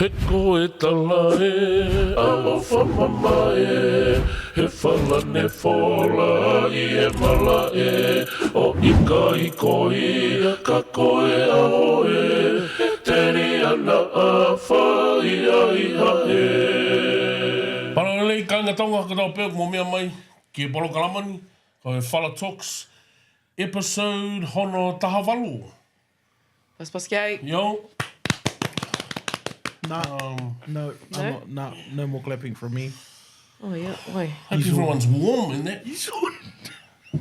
He koe tala e, awa whamama e, he whala ne fola I e mala e, o ika I koi, ka koe aho e, te ri ana a whai a iha e. Paralelei, kainga taunga ka tau pēo mo mea mai, ki e Polo Kalamani, ko e Fala Talks, episode hono tahawalo. Pas Yo. No more clapping from me. Oh yeah, why? Hope everyone's warm in that.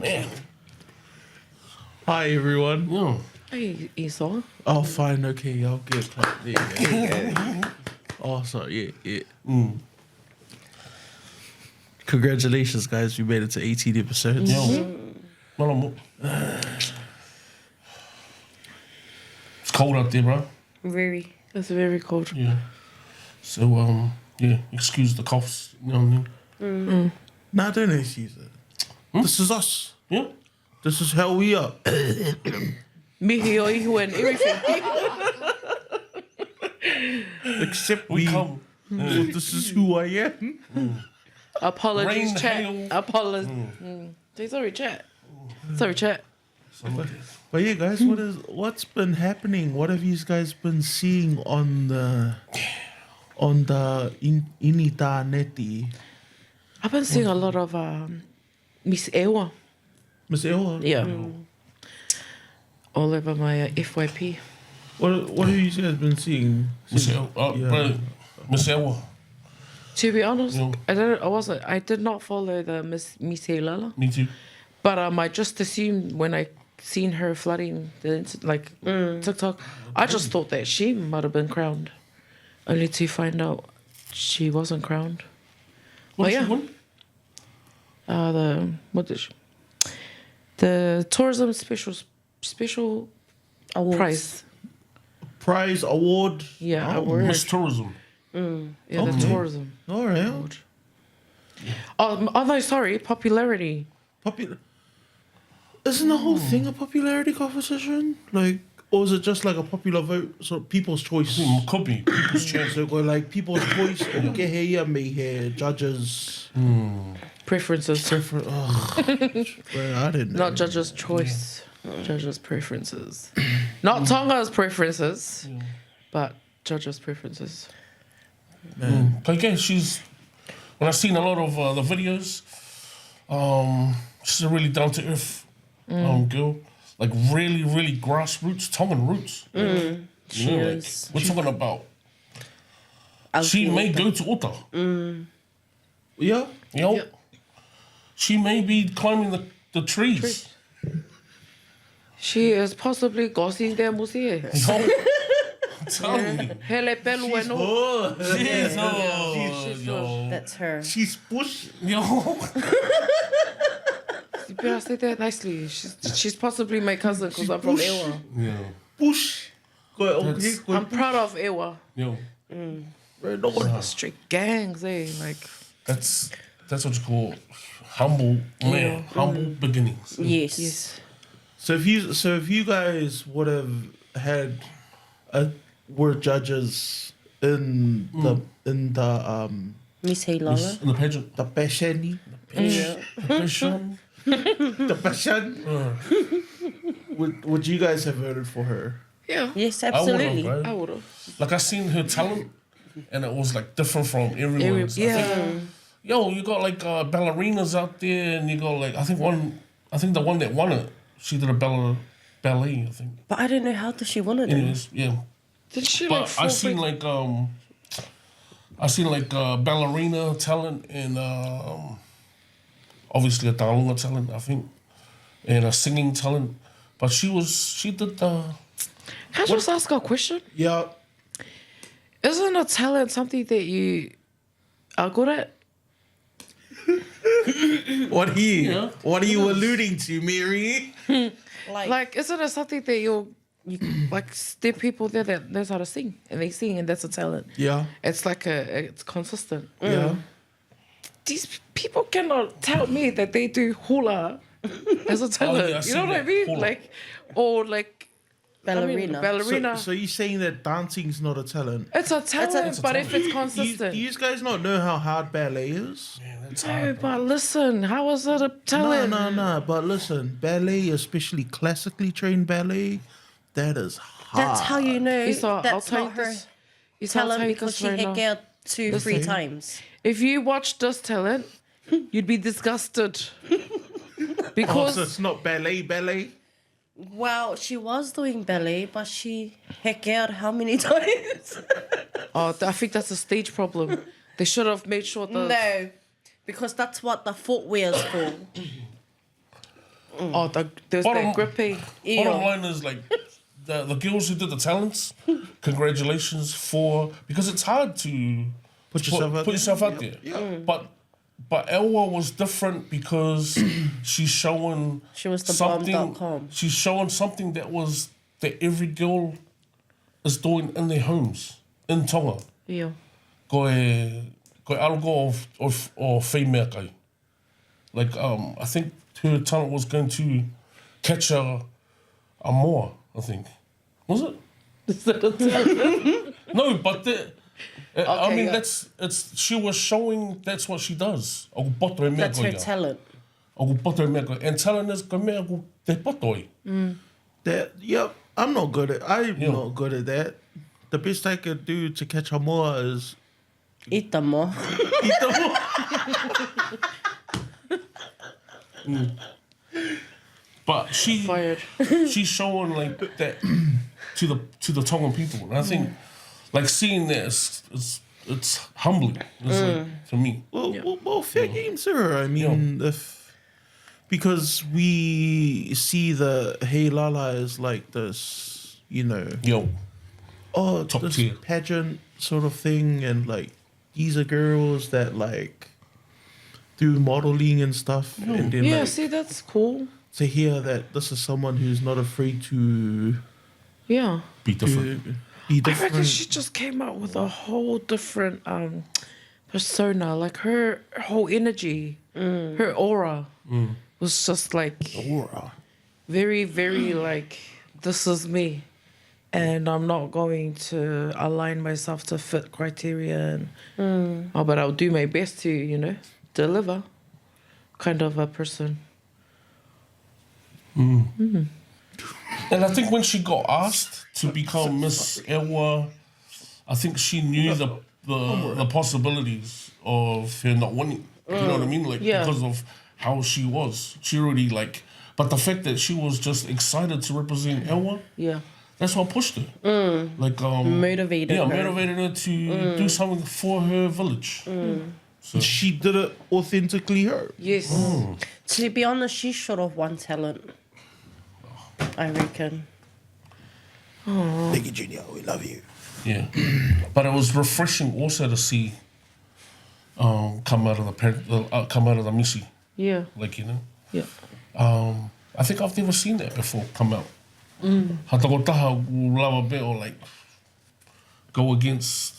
Man. Hi everyone. Yeah. Hey, Isoa. Oh, fine, okay, I'll get clapped. Yeah. Oh, sorry, yeah. Congratulations, guys. We made it to 18 episodes. Well, it's cold out there, bro. Very. It's very cold. Yeah. So, excuse the coughs, you know what I mean? Nah, don't excuse it. This is us. Yeah. This is how we are. Mihi o ihu and everything. Except We come. This is who I am. Apologies, Rain, chat. hail. Apologies. Sorry, chat. Sorry, chat. But yeah, guys, what's been happening? What have you guys been seeing on the Initaneti? I've been seeing a lot of Miss Ewa. Miss Ewa? Yeah. All over my FYP. What have you guys been seeing? Miss Ewa. To be honest, Yeah. I did not follow the Miss Lala. Me too. But I just assumed when I seen her flooding TikTok, I just thought that she might have been crowned, only to find out she wasn't crowned. What But did yeah. she win? The tourism special Awards. prize. Award. Yeah, Oh, award. Miss Tourism. Yeah, the Okay. tourism. All right. Oh no, sorry, popularity. Isn't the whole thing a popularity competition? Like, or is it just like a popular vote? So people's choice. Could be. People's chance. So go like people's choice. Okay, here me here judges. Preferences. Well, I didn't know. Not judges' choice. Judges' preferences. Not Tonga's preferences, but judges' preferences. But yeah, when I've seen a lot of the videos, she's a really down to earth girl. Like really, really grassroots, Tongan roots. She is. We're talking about. She may go to Ota. Yeah. You know? Yep. She may be climbing the trees. She is possibly gossing their musie. I'm telling you. Hele pelu e no. Oh, She's yo. That's her. she's push. Yo. You better say that nicely. She's possibly my cousin because I'm from Ewa. Yeah. Push. Go okay. Go I'm proud of Ewa. Yo. Straight gangs, eh? Like, That's what you call humble man, humble beginnings. Yes. So if you guys would have had were judges in the Miss Lala. In the pageant. the passion Passion. the passion would you guys have voted for her? yeah, Yes, I would have, absolutely. bro. I would have. Like I seen her talent, and it was like different from everyone's. Yeah. Yo, you got like ballerinas out there, and you got like I think the one that won it, she did a ballet, I think. But I don't know how does she want it then. Anyways, yeah. Did she But like I seen like ballerina talent and obviously a talanoa talent, I think, and a singing talent. But she did the. Can I just ask a question? Yeah. Isn't a talent something that you are good at? What are you alluding to, Mary? Like, isn't it something that you like? There are people there that knows how to sing, and they sing, and that's a talent. Yeah. It's like it's consistent. Yeah. These people cannot tell me that they do hula as a talent. yeah, I you know see what I that. mean? Hula. Like, or like ballerina. Ballerina. So you're saying that dancing's not a talent? it's a talent, it's a but if it's Do consistent. you guys not know how hard ballet is? That's No, hard, bro. but listen, how is it a talent? No. But listen, ballet, especially classically trained ballet, that is hard. That's how you know Isoa, I'll that's tell not you her this. Isoa, I'll talent tell you because this she right now. hit out 2-3 times. If you watch this talent, you'd be disgusted. Oh, Because so it's not ballet. Well, she was doing ballet, but she heck out how many times? I think that's a stage problem. They should have made sure the No, because that's what the footwear's for. there's that grippy. Bottom line is like the girls who did the talents, congratulations because it's hard to Put yourself out there. Yeah. But Elwa was different because she's showing She was the something. bomb.com. She's showing something that every girl is doing in their homes in Tonga. Yeah. Ko algo o female kai. Like I think her talent was going to catch a more. I think was it? Is that a talent? No, but I mean yeah. she was showing that's what she does. That's her talent. And talent is ko mea ko te patoi. Yep, I'm not good at. Not good at that. The best I could do to catch a moa is Itamo. eat the moa. But Fired. she's showing like that to the Tongan people, and I think like seeing that it's humbling. It's like, to me. Well, fair game, sir. I mean, because we see the Hey Lala as like this, Yo, top this tier. pageant sort of thing, and like these are girls that like do modeling and stuff, and then Yeah, like, see, that's cool. to hear that this is someone who's not afraid to Yeah. Be different. be I different. reckon she just came out with a whole different persona. Like her whole energy, her aura was just like Aura. very, very like, this is me. And I'm not going to align myself to fit criteria. And, but I'll do my best to, deliver. Kind of a person. And I think when she got asked to become Miss Ewa, I think she knew the possibilities of her not winning. You know what I mean? Like Yeah. because of how she was. She already like, but the fact that she was just excited to represent Ewa, Yeah. that's what pushed her. Like Motivated Yeah, her. motivated her to do something for her village. She did it authentically her. Yes. To be honest, she's short of one talent. I reckon. Thank you, Junior. We love you. Yeah, but it was refreshing also to see come out of the misi, Yeah. like Yeah. I think I've never seen that before come out. Hatako taha ulawa be or like go against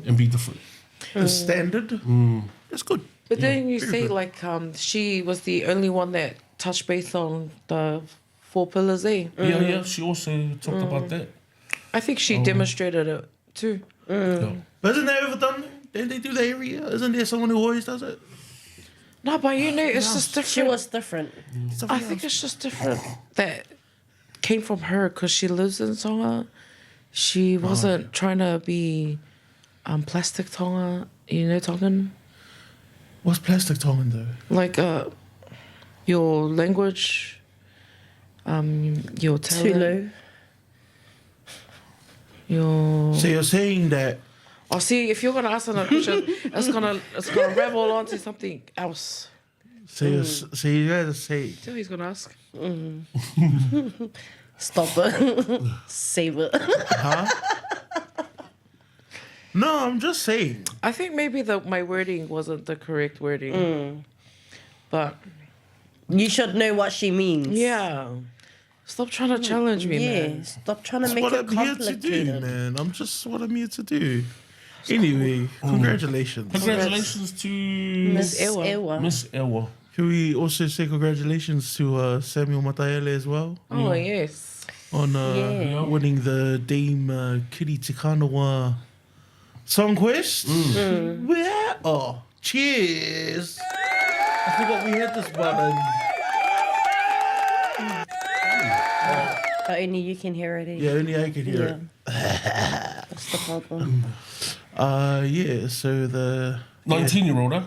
and be different. The standard. That's good. But then you very say good. like she was the only one that touched base on the 4 pillars, eh? Yeah, she also talked about that. I think she demonstrated it too. Yeah. But isn't that overdone? Didn't they do the area? Isn't there someone who always does it? No, but it's just different. She was different. I think it's just different that came from her because she lives in Tonga. She wasn't trying to be plastic Tonga, Tongan. What's plastic Tongan though? Like your language, your talent, Tulu. your. So you're saying that Oh, see, if you're gonna ask another question, it's gonna revel onto something else. so you gotta say See what he's gonna ask. Stop it. Save it. no, I'm just saying. I think maybe my wording wasn't the correct wording, but You should know what she means. yeah, stop trying to challenge me, Yeah. man. Stop trying to That's make what it I'm here to do, complicated. man. I'm just what I'm here to do. Anyway, congratulations. Congratulations to Miss Ewa. Ewa. Miss Ewa. Can we also say congratulations to Samuel Matayele as well? Oh yes, on Yeah. winning the Dame Kiri Tikanawa Song Quest. Yeah. Oh, cheers. I forgot we had this button. But only you can hear it. Yeah, only I could hear Yeah. it. That's the problem. Yeah, so the 19-year-old, huh?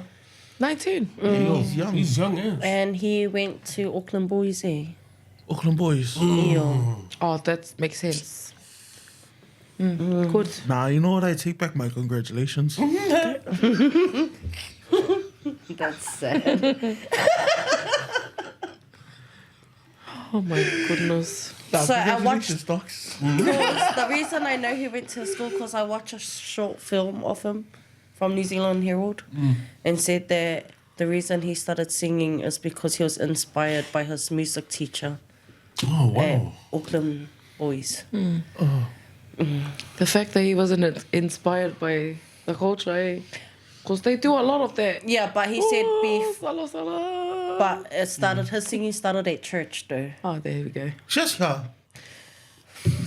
19. he's young. He's young, yeah. And he went to Auckland Boys, Auckland Boys. Yeah. Oh, that makes sense. Good. Nah, you know what? I take back my congratulations. That's sad. Oh my goodness. Nah, So I congratulations, Docs. The reason I know he went to school because I watched a short film of him from New Zealand Herald and said that the reason he started singing is because he was inspired by his music teacher Oh, at wow. Auckland Boys. The fact that he wasn't inspired by the culture, because they do a lot of that. Yeah, but he said beef. Sala, sala. But it started, his singing started at church though. Oh, there we go. Just her.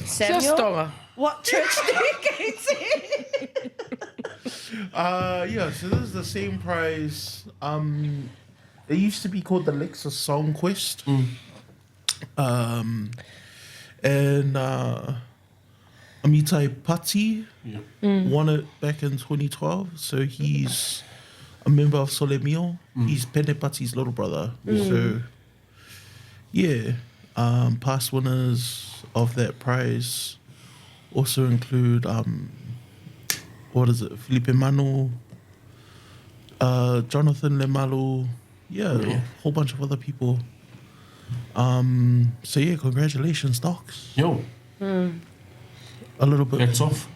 Samuel, Just Tonga. what church do you go to? Yeah, so this is the same prize. It used to be called the Lexus Song Quest. And Amitai Pati won it back in 2012. So he's a member of Solemio. He's Pene Pati's little brother. So, yeah, past winners of that prize also include, what is it, Felipe Manu, Jonathan Lemalu, a whole bunch of other people. So yeah, congratulations, Docs. Yo, A little bit. hats off.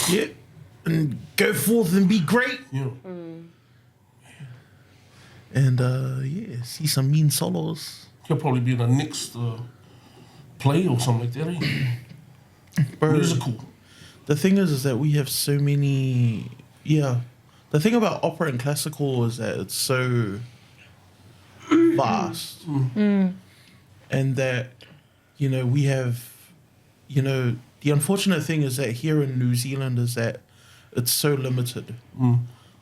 Yeah. And go forth and be great. Yo. And see some mean solos. He'll probably be in the next play or something like that, eh? Bro, Musical. the thing is that we have so many. Yeah. The thing about opera and classical is that it's so vast. And that, we have, the unfortunate thing is that here in New Zealand is that it's so limited.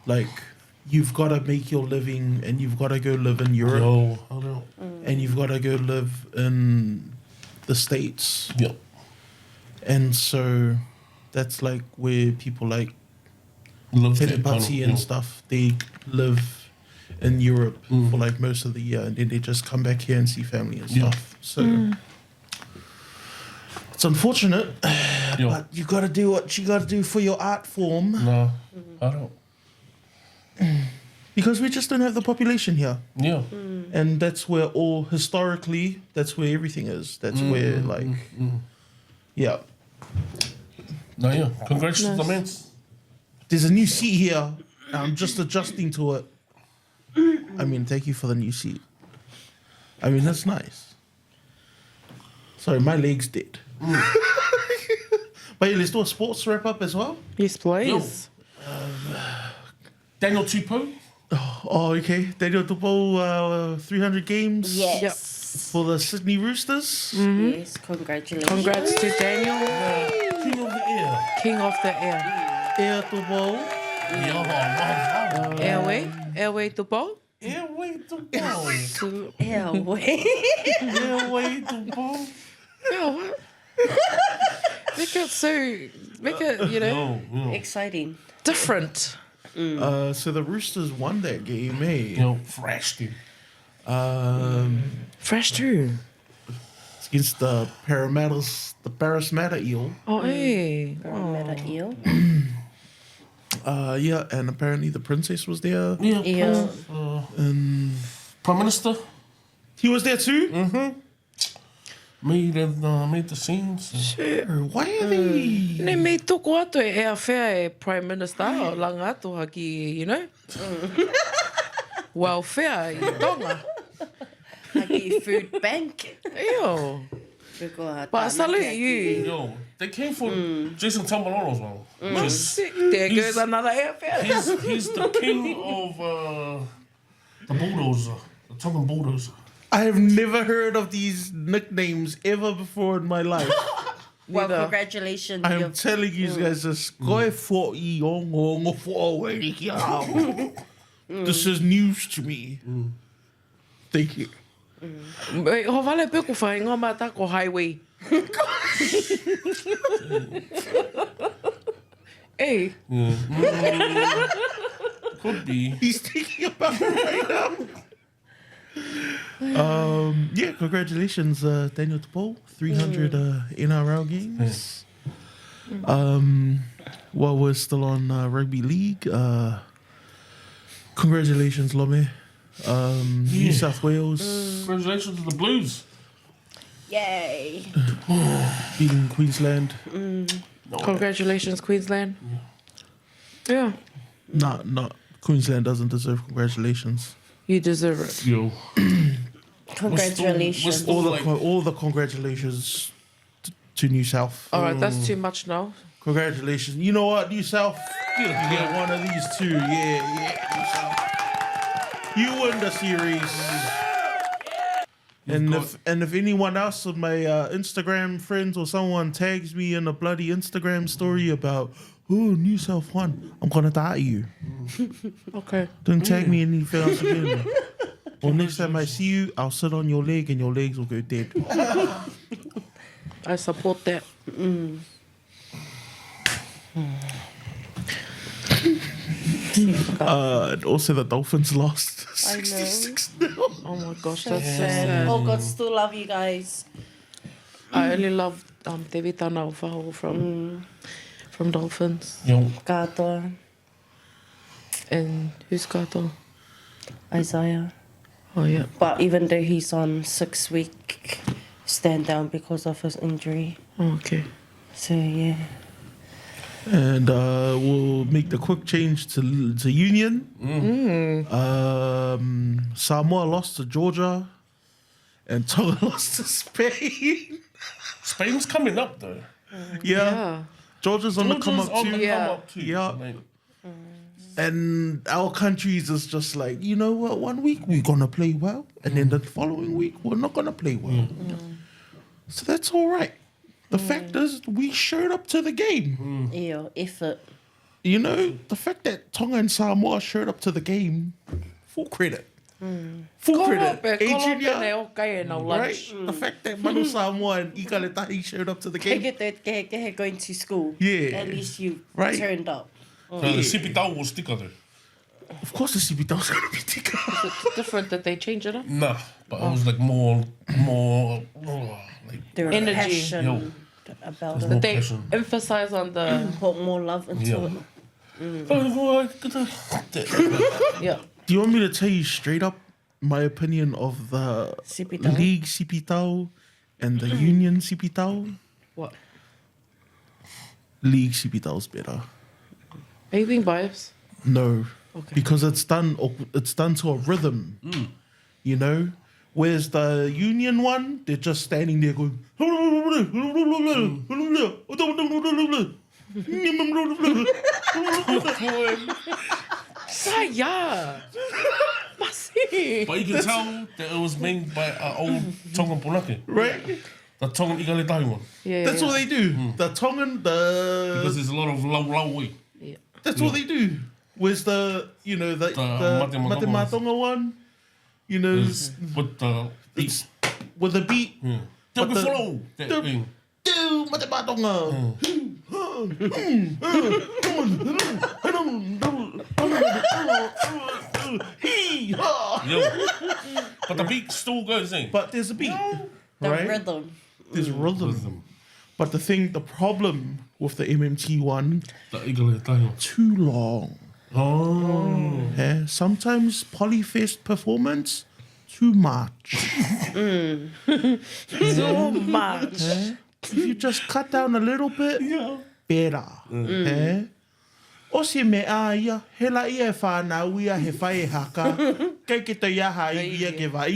Like, you've got to make your living and you've got to go live in Europe Yo, I know. and you've got to go live in the States. Yeah. And so that's like where people like Love that Telepati and stuff, they live in Europe for like most of the year and then they just come back here and see family and stuff. So it's unfortunate, but you got to do what you got to do for your art form. No, I don't. Because we just don't have the population here. Yeah. And that's where historically, that's where everything is. That's where yeah. No, yeah. Congrats to the man. There's a new seat here. I'm just adjusting to it. I mean, thank you for the new seat. I mean, that's nice. Sorry, my leg's dead. But yeah, let's do a sports wrap up as well. Yes, please. Daniel Tupou. Oh, okay. Daniel Tupo, 300 games Yes. for the Sydney Roosters. Yes, congratulations. Congrats to Daniel, King of the Air. King of the Air. Air Tupo. Yeah, Airway to bowl. Airway Tupou. Yeah, wait. Airway Tupou. Yeah, what? Make it, No. Exciting. different. So the Roosters won that game, eh? Yo, fresh, dude. Fresh too. It's against the Parramatta Eel. Oh, hey. Meta eel. Yeah, and apparently the princess was there. Yeah. Eel. And Prime Minister he was there too? made the scenes. Sure. Why are they? Ne me tuku atu e awhea e Prime Minister o langa atu haki, welfare i Tonga. Hagi food bank. Ew. But I salute you. Yo, they came for Jason Tambaloro as well. Sick. There goes another airfare. He's the king of the bulldozer, the Tongan bulldozer. I have never heard of these nicknames ever before in my life. Well, Neither. congratulations. I'm you've- telling you guys this. This is news to me. Thank you. Wait, ho vale pe ko whainga mata ko highway. Hey, Could be. He's thinking about it right now. Yeah, congratulations, Daniel Tupou. 300 NRL games. While we're still on Rugby League, congratulations, Lome. New South Wales Congratulations to the Blues. Yay. beating Queensland. congratulations, Queensland. Yeah, Not Queensland doesn't deserve congratulations. you deserve it. Yo. Congratulations. We're still like, All the congratulations to New South. All right, that's too much now. Congratulations. You know what, New South? You get one of these two. Yeah, New South. You win the series. And if anyone else on my Instagram friends or someone tags me in a bloody Instagram story about, oh, New South won, I'm gonna die you. Okay. Don't tag me in anything else again. Or next time I see you, I'll sit on your leg and your legs will go dead. I support that. And also the Dolphins lost I know. 66-0. Oh my gosh, that's so Sad. sad. Oh, God, still love you guys. I only love Te Vitana o Whaho from Dolphins. yo, Katoa, And who's Kato? Isaiah. Oh yeah. But even though he's on 6-week stand down because of his injury. Oh, okay. So, yeah. And we'll make the quick change to Union. Samoa lost to Georgia. And Tonga lost to Spain. Spain's coming up though. Yeah. Georgia's on the come Georgia's up on too. the Yeah. come up too. Yeah. Like, And our countries is just like, you know what, 1 week we're going to play well. And then the following week we're not going to play well. So that's all right. The fact is, we showed up to the game. Yeah, effort. You know, the fact that Tonga and Samoa showed up to the game, full credit. Full credit. Adrian, Kolope o kai e nau right? lunch. The fact that Manu Samoa and Ika Letahi showed up to the game. Kehe going to school. Yeah. At least you Right. turned up. so the Sipi Tau will stick on it. Of course the CB was going to be Tika. It's different that they change it up. Nah, but I was like more like There Energy. passion Yo. about There's it. more They passion. emphasize on the Put more love into Yeah. it. yeah. Do you want me to tell you straight up my opinion of the Sipitao? League Sipitao and the Union Sipitao? What? League Sipitao's better. Are you being biased? No. Okay. Because it's done to a rhythm. You know? Whereas the Union one, they're just standing there going Saya! Masi! But you can tell that it was made by an old Tongan Punake. right? The Tongan Igale Tahi one. Yeah, That's all they do. The Tongan, Because there's a lot of low weight. yeah. that's all they do. Where's the Mate Mate Matonga one? You know, With the beat. it's with the beat. Yeah. But the- Flow. That the- thing. Do Mate Matonga. Hee-haw. Yo. But the beat still goes in. But there's a beat, The right? rhythm. There's rhythm. But the problem with the MMT one, The Igale Tahi one. too long. Oh. Yeah? Sometimes Polyfest performance, too much. So much. Eh? If you just cut down a little bit, better. Eh? O se mea ia, hela ia e whanau ia he whai e haka, kei ke te iaha i ia ke vai.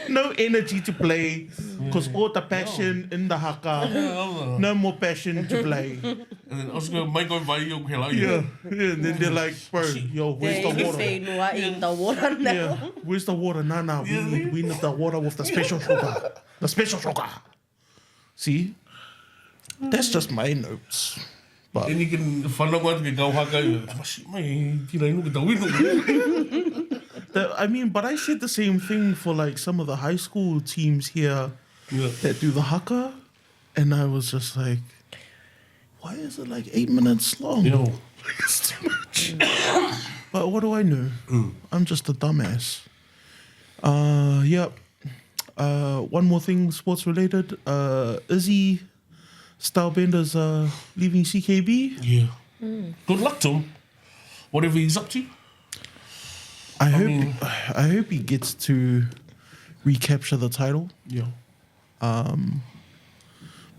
no energy to play because all the passion in the haka. No more passion to play. And then I was going to make over you. Yeah. And then they're like, bro, yo, where's the water? In the water now. Yeah, where's the water? Nah, we need the water with the special sugar. The special sugar. See? That's just my notes. But And you can whanau ke kau haka. Masi mai, tira inu ke tau inu. I mean, but I said the same thing for like some of the high school teams here Yeah. that do the haka. And I was just like, why is it like 8 minutes long? Yo. It's too much. But what do I know? I'm just a dumbass. Yep. One more thing, sports related. Izzy Stylebender's leaving CKB. Yeah. Good luck to him. Whatever he's up to. I mean- hope he gets to recapture the title. Yeah.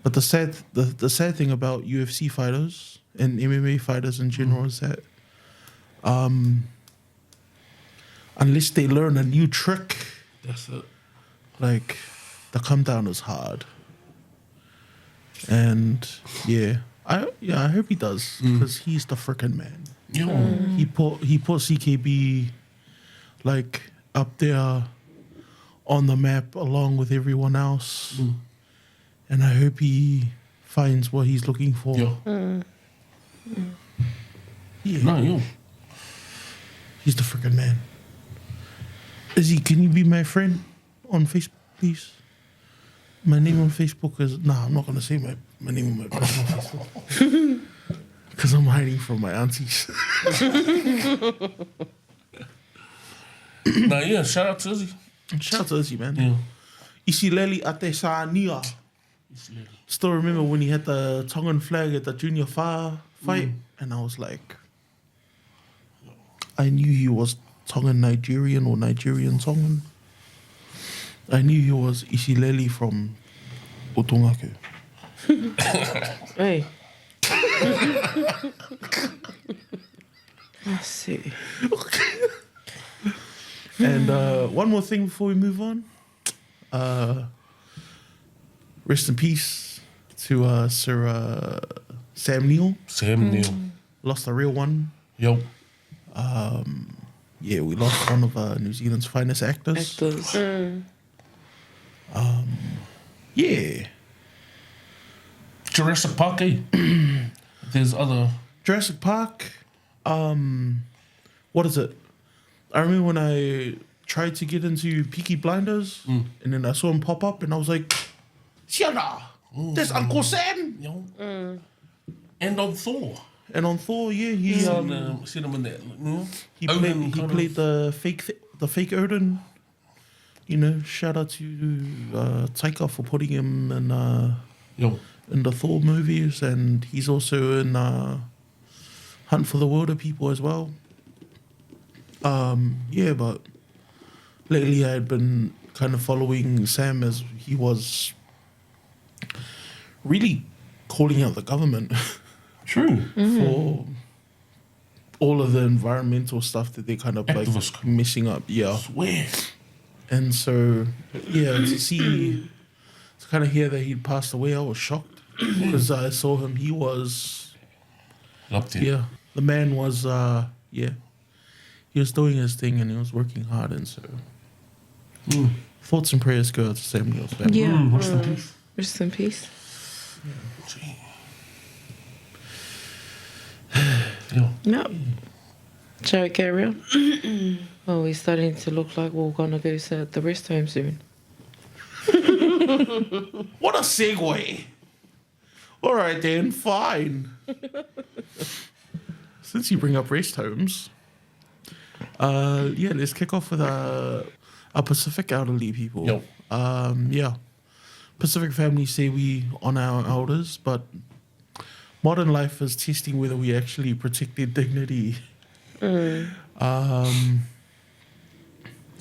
But the sad thing about UFC fighters and MMA fighters in general is that unless they learn a new trick, That's it. like the come down is hard. And I hope he does because he's the frickin' man. Yo. He put CKB like up there on the map along with everyone else. And I hope he finds what he's looking for. Yo. Yeah. No, yo. He's the freaking man. Izzy, can you be my friend on Facebook, please? My name on Facebook is... Nah, I'm not going to say my name on my personal Facebook. Because I'm hiding from my aunties. Nah, yeah, shout out to Izzy. Shout out to Izzy, man. Yeah. Isileli ate Saania. Still remember when he had the Tongan flag at the junior fight, and I was like, I knew he was Tongan Nigerian or Nigerian Tongan. I knew he was Isileli from Otongaku. Hey. I see. And one more thing before we move on. Rest in peace to Sir Sam Neill. Sam Neill. Lost a real one. Yo. Yeah, we lost one of New Zealand's finest actors. Yeah. Jurassic Park, eh? There's other... Jurassic Park. What is it? I remember when I tried to get into Peaky Blinders, and then I saw him pop up, and I was like, Sienna, there's Uncle Sam. Yo. And on Thor. And on Thor, yeah, he Seen him in that. You know? he Odin kind played of- the fake Odin. You know, shout out to Taika for putting him in Yo. the Thor movies, and he's also in Hunt for the Wilder People as well. Yeah, but lately I had been kind of following Sam as he was really calling out the government True. for all of the environmental stuff that they kind of like Activist. messing up. Yeah. Swear. And so, yeah, to kind of hear that he'd passed away, I was shocked because I saw him. He was, Loved it. yeah, the man was, yeah, he was doing his thing and he was working hard. And so, thoughts and prayers go out to Sam Neill's family. Yeah. Rest in peace. Rest in peace. Gee. Yo. Yep. Shall we carry on? Well, we're starting to look like we're going to go sit at the rest home soon. What a segue. All right, then, fine. Since you bring up rest homes, yeah, let's kick off with our Pacific elderly people. Yo. Yeah. Pacific families say we honor our elders, but modern life is testing whether we actually protect their dignity.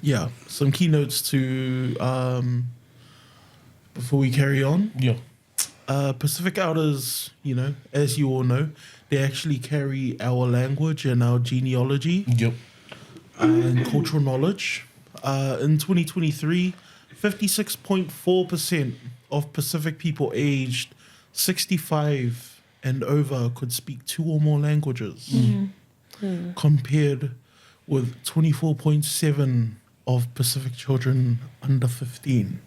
Yeah, some keynotes to before we carry on. Yo. Pacific elders, you know, as you all know, they actually carry our language and our genealogy Yep. and cultural knowledge. In 2023, 56.4% of Pacific people aged 65 and over could speak 2 or more languages, compared with 24.7 of Pacific children under 15.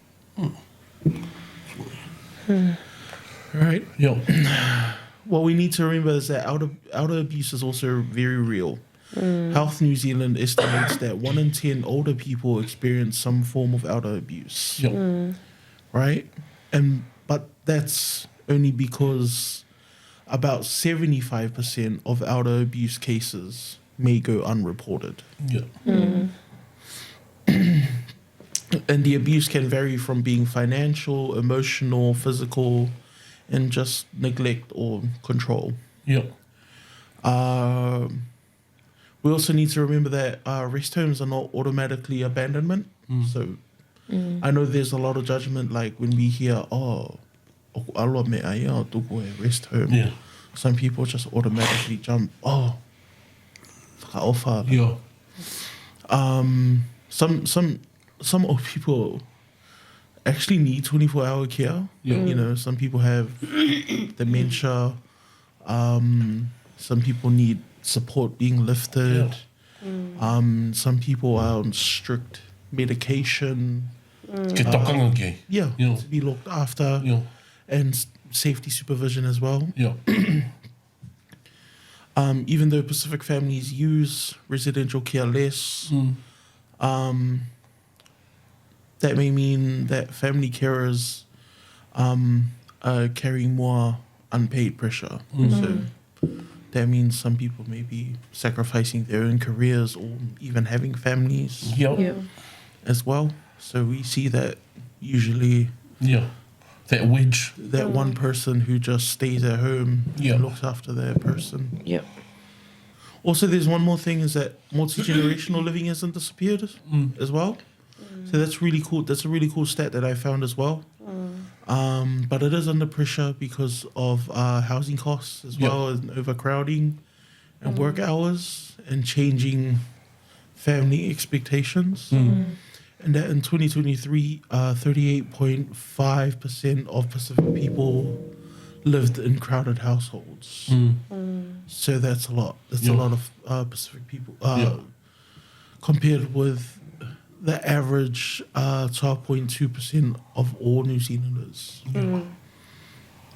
Right? Yeah. What we need to remember is that elder abuse is also very real. Health New Zealand estimates that 1 in 10 older people experience some form of elder abuse. Yeah. Right? But that's only because about 75% of elder abuse cases may go unreported. Yeah. And the abuse can vary from being financial, emotional, physical, and just neglect or control. Yeah. We also need to remember that rest homes are not automatically abandonment. So I know there's a lot of judgment, like when we hear, aloha me ai o tuku e rest home. Yeah. Some people just automatically jump, whakaofa. Yeah. Some old people actually need 24-hour care. Yeah. You know, some people have dementia. Some people need support being lifted. Some people are on strict medication. Ke tokanga ke. Yeah, Yeah. to be looked after. Yeah. And safety supervision as well. Yeah. Even though Pacific families use residential care less, that may mean that family carers are carrying more unpaid pressure. So that means some people may be sacrificing their own careers or even having families Yeah. as well. So we see that usually Yeah. That wedge. that one person who just stays at home Yeah. and looks after that person. Yep. Also, there's one more thing is that multi-generational living hasn't disappeared as well. So that's really cool. That's a really cool stat that I found as well. But it is under pressure because of housing costs as Yeah. well, and overcrowding and work hours and changing family expectations. And that in 2023, 38.5% of Pacific people lived in crowded households. So that's a lot. That's a Yeah. lot of Pacific people Yeah. compared with the average 12.2% of all New Zealanders.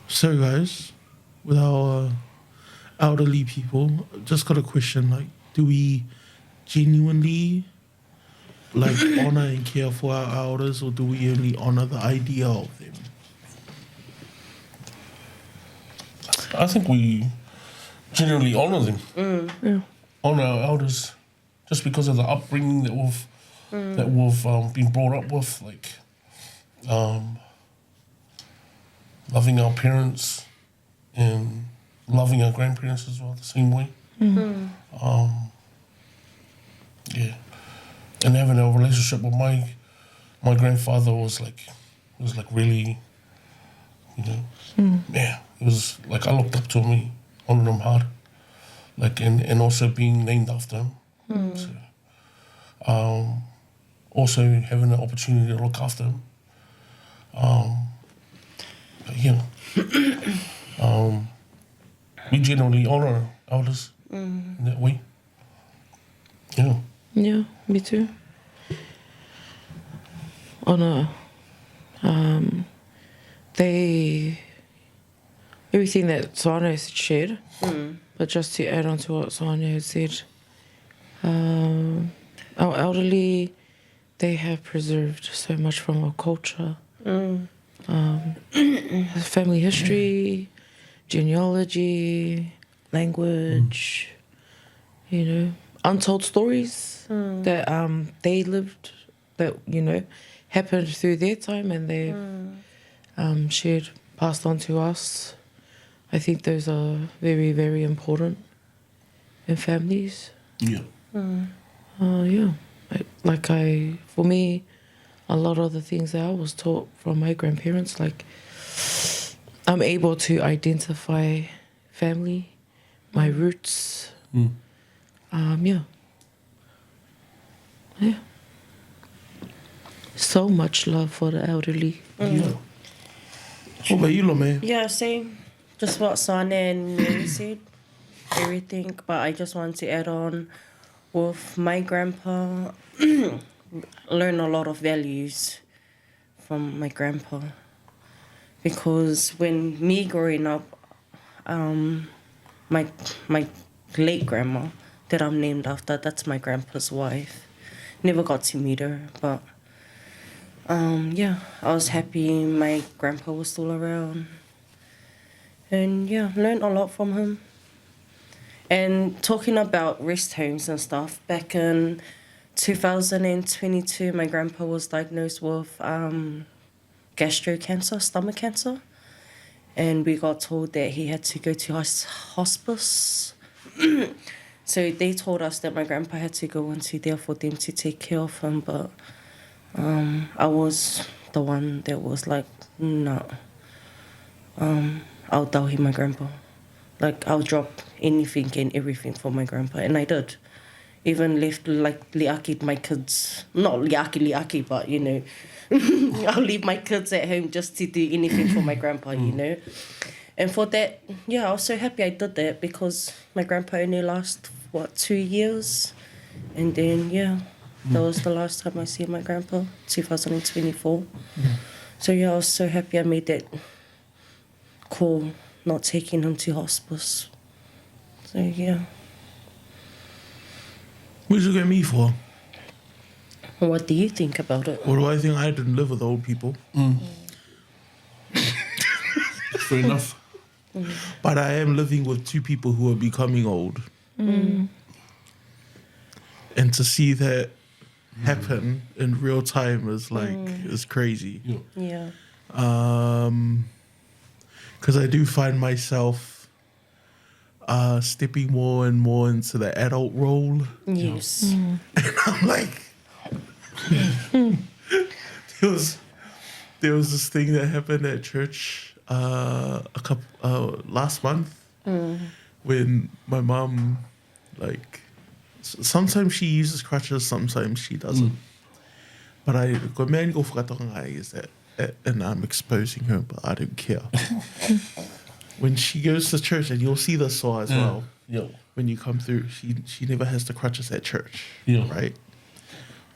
So, guys, with our elderly people, just got a question: like, do we genuinely honor and care for our elders, or do we only honor the idea of them? I think we generally honour them. Honour our elders, just because of the upbringing that we've been brought up with, like loving our parents and loving our grandparents as well the same way. Yeah, and having a relationship with my grandfather was really, yeah, it was like I looked up to him, honoured him hard, and also being named after him. So, also having the opportunity to look after him. But we generally honour elders in that way. Yeah. Yeah, me too. Honour. Everything that Soane has shared, but just to add on to what Soane had said, our elderly, they have preserved so much from our culture. Family history, genealogy, language, untold stories that they lived, that, happened through their time and they've shared, passed on to us. I think those are very, very important in families. Yeah. Yeah. For me, a lot of the things that I was taught from my grandparents, I'm able to identify family, my roots. Yeah. So much love for the elderly. Yeah. What about you, Lome? Yeah, same. Just what Soane and Mary said. Everything. But I just want to add on with my grandpa. Learn a lot of values from my grandpa. Because when me growing up, my late grandma that I'm named after, that's my grandpa's wife. Never got to meet her, but yeah, I was happy my grandpa was still around. And yeah, learned a lot from him. And talking about rest homes and stuff, back in 2022, my grandpa was diagnosed with gastric cancer, stomach cancer. And we got told that he had to go to hospice. So they told us that my grandpa had to go into there for them to take care of him. But I was the one that was like, no, I'll tell him my grandpa. Like, I'll drop anything and everything for my grandpa. And I did. Even left, like, liaki my kids. Not liaki, but, you know, I'll leave my kids at home just to do anything for my grandpa, you know. And for that, yeah, I was so happy I did that because my grandpa only lasted, 2 years? And then, yeah, that was the last time I see my grandpa, 2024. So, yeah, I was so happy I made that call, not taking him to hospice. So, yeah. What did you get me for? What do you think about it? What do I think? I didn't live with old people. Fair enough. But I am living with two people who are becoming old. And to see that happen in real time is like, is crazy. Yeah. Because I do find myself stepping more and more into the adult role. Yes. And I'm like, there was this thing that happened at church last month when my mom, like, sometimes she uses crutches, sometimes she doesn't. But I go man go whakatanga is that, and I'm exposing her, but I don't care. When she goes to church, and you'll see the saw as well. Yeah. When you come through, she never has the crutches at church. Yeah. Right.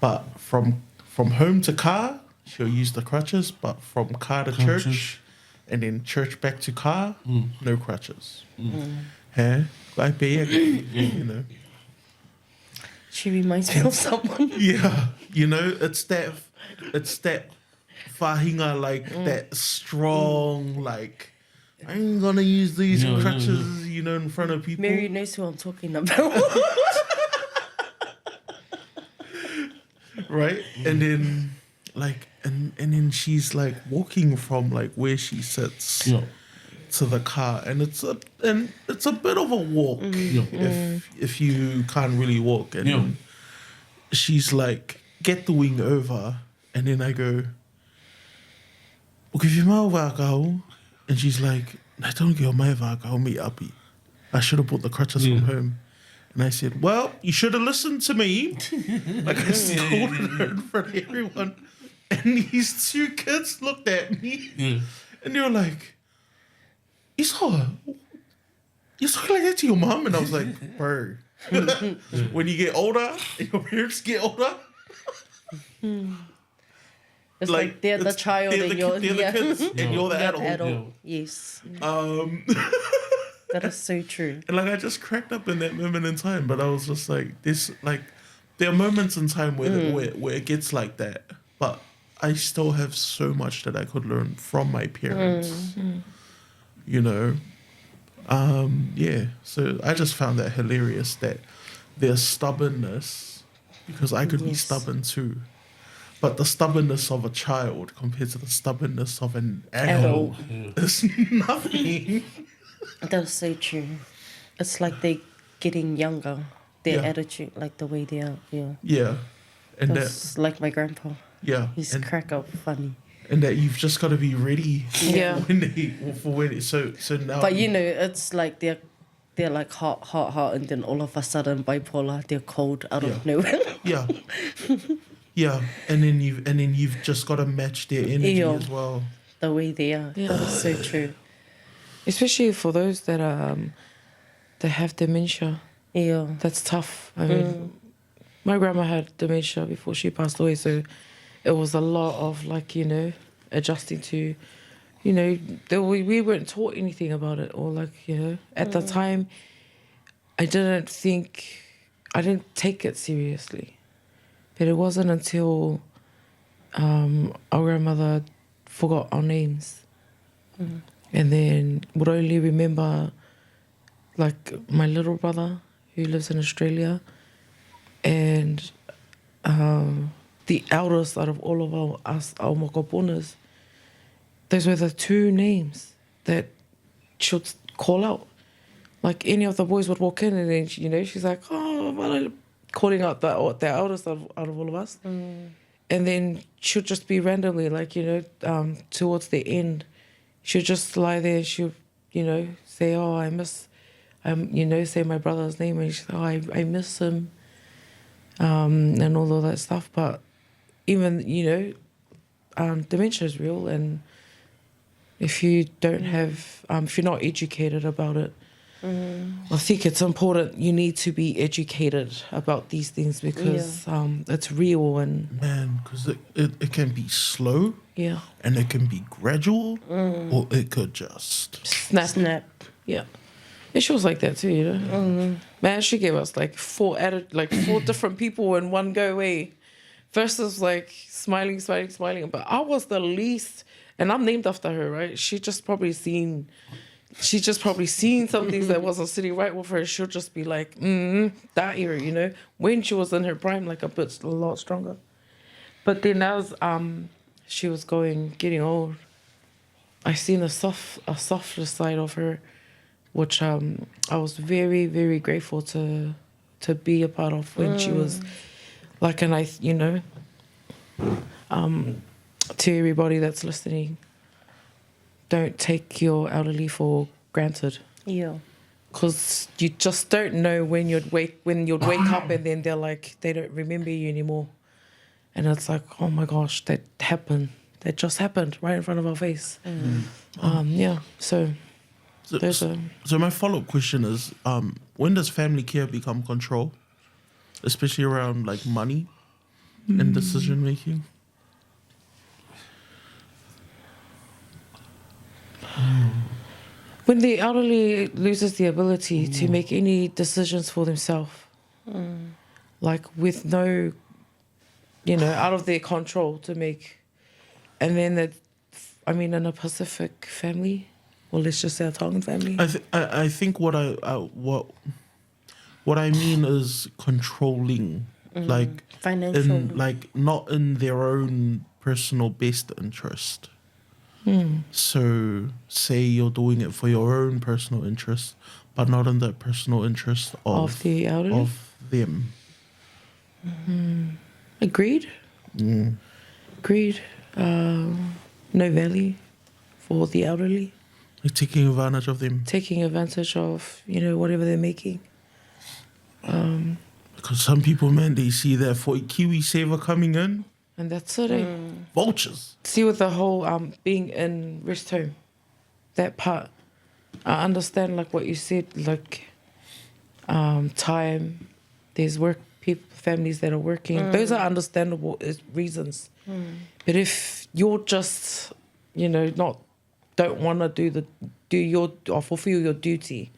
But from home to car, she'll use the crutches. But from car to church, and then church back to car, no crutches. Hey, like you know. She reminds me of someone. Yeah, you know, it's that fahinga, like that strong, like I ain't gonna use these crutches, you know, in front of people. Mary knows who I'm talking about. Right? And then like and then she's like walking from like where she sits to the car, and it's a bit of a walk if you can't really walk. And she's like, get the wing over, and then I go, and she's like, I don't get my me uppy. I should have brought the crutches from home. And I said, well, you should have listened to me. Like I scolded her in front of everyone. And these two kids looked at me and they were like, Isoa, you're talking like that to your mom? And I was like, bro, when you get older and your parents get older, It's like they're the child and you're the kids and you're the adult. Yes. That is so true. And like I just cracked up in that moment in time, but I was just like, this, like, there are moments in time where it gets like that, but I still have so much that I could learn from my parents. You know, So I just found that hilarious that their stubbornness, because I could be stubborn too, but the stubbornness of a child compared to the stubbornness of an adult is nothing. That's so true. It's like they getting younger. Their attitude, like the way they are. Yeah. And that's like my grandpa. Yeah. He's crack up funny. And that you've just got to be ready so now. But you know, it's like they're like hot, and then all of a sudden bipolar. They're cold out of nowhere. Yeah. Yeah, and then you've just got to match their energy Yeah. as well. The way they are. Yeah. That is so true. Especially for those that that have dementia. Yeah. That's tough. I mean, my grandma had dementia before she passed away, so it was a lot of like, you know, adjusting to, you know, we weren't taught anything about it, or like, you know, at the time, I didn't take it seriously. But it wasn't until our grandmother forgot our names. And then would only remember like my little brother who lives in Australia, and the eldest out of all of our mokoponas. Those were the two names that she'd call out. Like any of the boys would walk in, and then you know, she's like, oh, well, calling out the eldest out of all of us. And then she'll just be randomly, like, you know, towards the end, she'll just lie there. She'll, you know, say, oh, I miss, you know, say my brother's name, and she's like, oh, I miss him, and all of that stuff. But even, you know, dementia is real, and if you don't have, if you're not educated about it, I think it's important. You need to be educated about these things because it's real, and Man, because it can be slow, yeah, and it can be gradual, or it could just... snap. Yeah, and she was like that too, you know. Man, she gave us like four different people in one go away. First was like smiling, but I was the least, and I'm named after her, right? She just probably seen some things that wasn't sitting right with her. She'll just be like, that era, you know, when she was in her prime, like a lot stronger. But then as she was getting old, I seen a softer side of her, which I was very, very grateful to be a part of when she was like, and I, you know, to everybody that's listening, don't take your elderly for granted. Yeah. Because you just don't know when you'd wake up and then they're like, they don't remember you anymore. And it's like, oh my gosh, that happened. That just happened right in front of our face. Yeah, so those are... So my follow-up question is, when does family care become control? Especially around like money and decision making? When the elderly loses the ability to make any decisions for themselves, like with no, you know, out of their control to make, and then in a Pacific family, or let's just say a Tongan family. I think what I mean is controlling, like Financial. like not in their own personal best interest. So say you're doing it for your own personal interest, but not in the personal interest Of the elderly? of them. Agreed. Agreed. No value for the elderly. Like taking advantage of them. Taking advantage of, you know, whatever they're making. Because some people, man, they see that for Kiwi saver coming in, And that's it. Eh? vultures. See, with the whole being in rest home, that part, I understand like what you said, like time, there's families that are working. Those are understandable reasons. But if you're just, you know, don't want to fulfill your duty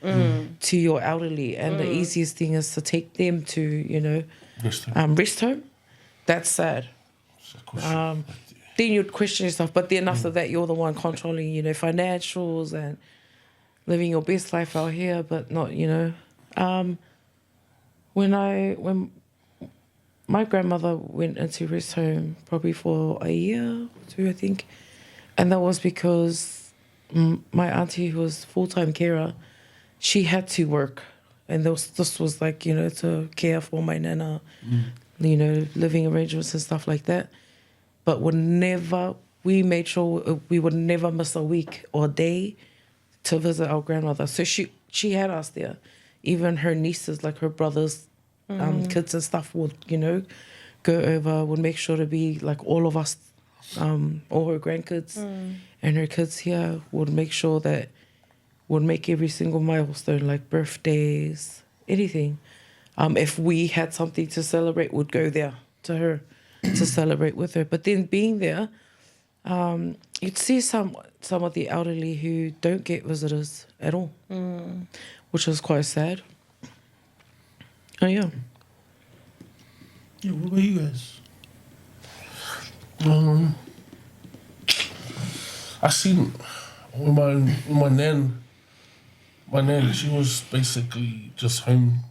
to your elderly, and the easiest thing is to take them to, you know, rest home, that's sad. Then you'd question yourself, but then after that, you're the one controlling, you know, financials and living your best life out here, but not, you know. When my grandmother went into rest home probably for a year or two, I think, and that was because my auntie, who was full-time carer, she had to work, and this was like, you know, to care for my nana, you know, living arrangements and stuff like that. But we made sure we would never miss a week or a day to visit our grandmother. So she had us there. Even her nieces, like her brothers, kids and stuff would, you know, go over, would make sure to be like all of us, all her grandkids and her kids here, would make sure that would make every single milestone, like birthdays, anything. If we had something to celebrate, would go there to her to celebrate with her. But then being there, you'd see some of the elderly who don't get visitors at all, which is quite sad. Oh yeah. Yeah, what about you guys? I seen with my nan. My nan, she was basically just home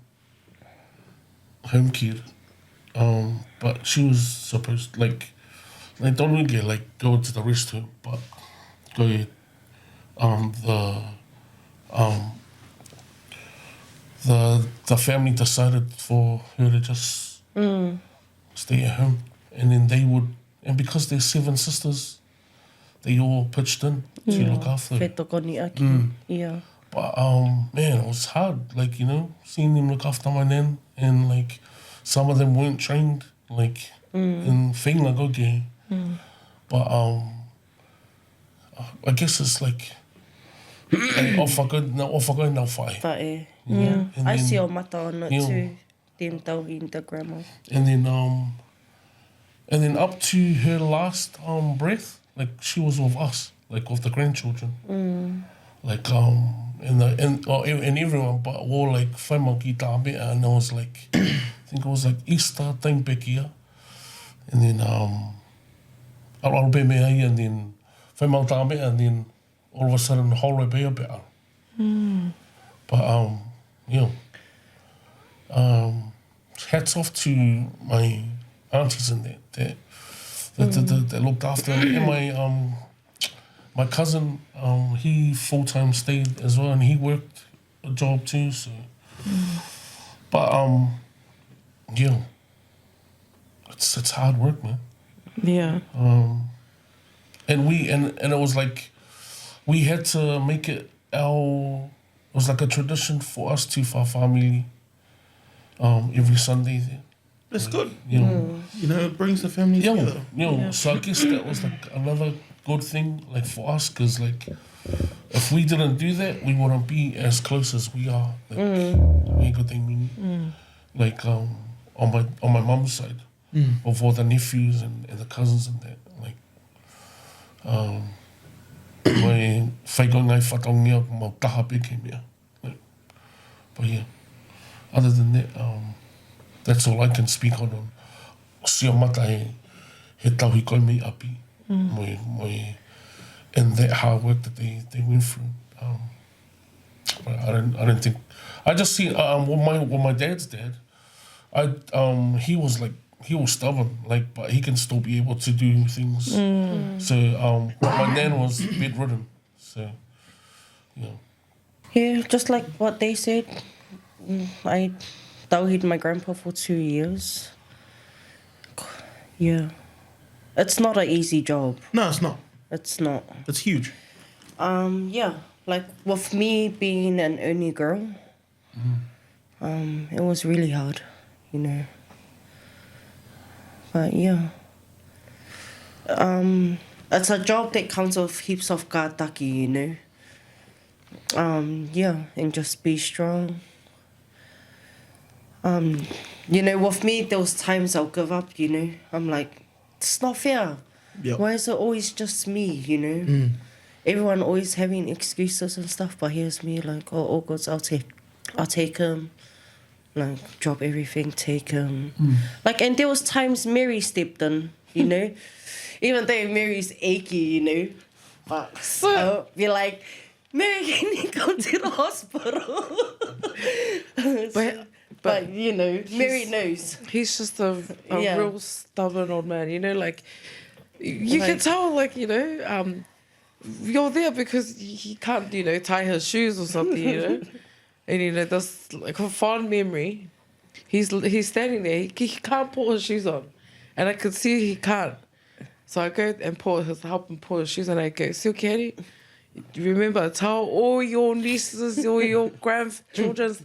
kid. But she was supposed like don't really get like go to the restroom, but go the family decided for her to just stay at home, and then and because there's 7 sisters, they all pitched in to look after her. Whetokoni aki. Yeah. But man, it was hard, like, you know, seeing them look after my nan, and like some of them weren't trained, like in whenga goge. But I guess it's like ofakai nau whai. Whae. You know? And I then- see o mata on it Yeah. too. Them tauhi in the grandma. And then up to her last breath, like she was with us, like with the grandchildren. Like and everyone, but all like whaimaki tā mea, and it was like I think it was like Easter time pekia. And then arope mea ia, and then whaimau tā mea, and then all of a sudden holo bea bea. But you know, hats off to my aunties and that looked after me. And my cousin, he full-time stayed as well, and he worked a job too, so. But, yeah, it's hard work, man. Yeah. And it was like, we had to make it it was like a tradition for us to family, every Sunday there. That's good. You know, You know, it brings the family yeah, together. you know, so I guess that was like another good thing, like for us, because like if we didn't do that, we wouldn't be as close as we are. Like, very good thing, like on my mum's side, of all the nephews and the cousins and that, like my whaigo ngai whatongia mo taha peke mea. Like, but yeah, other than that, that's all I can speak on. Sia mata he tauhi koi mei api. And that hard work that they went through. But I didn't think. I just see with my dad's dad. He was stubborn, like, but he can still be able to do things. So my nan was bedridden. So yeah. Yeah, just like what they said. I tauhid my grandpa for 2 years. Yeah. It's not an easy job. No, it's not. It's not. It's huge. Yeah, like with me being an only girl, it was really hard, you know. But yeah, it's a job that comes with heaps of kātaki, you know. Yeah, and just be strong. You know, with me, there was times I'll give up, you know. I'm like, it's not fair. Yep. Why is it always just me, you know? Everyone always having excuses and stuff, but here's me like, oh, all goods, I'll take him. Like, drop everything, take him. Like, and there was times Mary stepped in, you know? Even though Mary's achy, you know? But I'll be like, Mary, can you go to the hospital? But you know, Mary knows. He's just a Yeah. real stubborn old man, you know, like, you can tell, like, you know, you're there because he can't, you know, tie his shoes or something, you know. And, you know, that's like a fond memory. He's standing there, he can't put his shoes on. And I could see he can't. So I go and help him pull his shoes, and I go, "So Kenny, remember, tell all your nieces, all your grandchildren,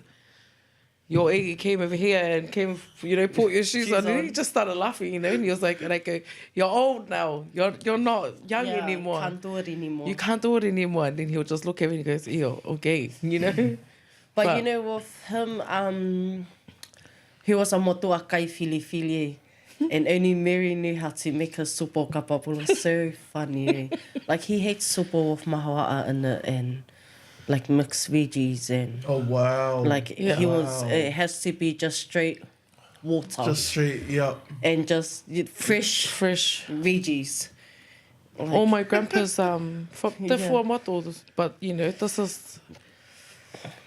your egg came over here and came, put your shoes on. And he just started laughing, and he was like, and I go, you're old now. You're not young anymore. You can't do it anymore. You can't do it anymore. And then he'll just look at me and he goes, ew, okay, But with him, he was a motua kai fili. And only Mary knew how to make a supo kapapula. So funny. Like, he hates supo with mahawa'a in it and, like, mixed veggies and... Oh, wow. Like, it has to be just straight water. Just straight, yeah. And just fresh veggies. Like, all my grandpa's from the fuamatos, but, this is...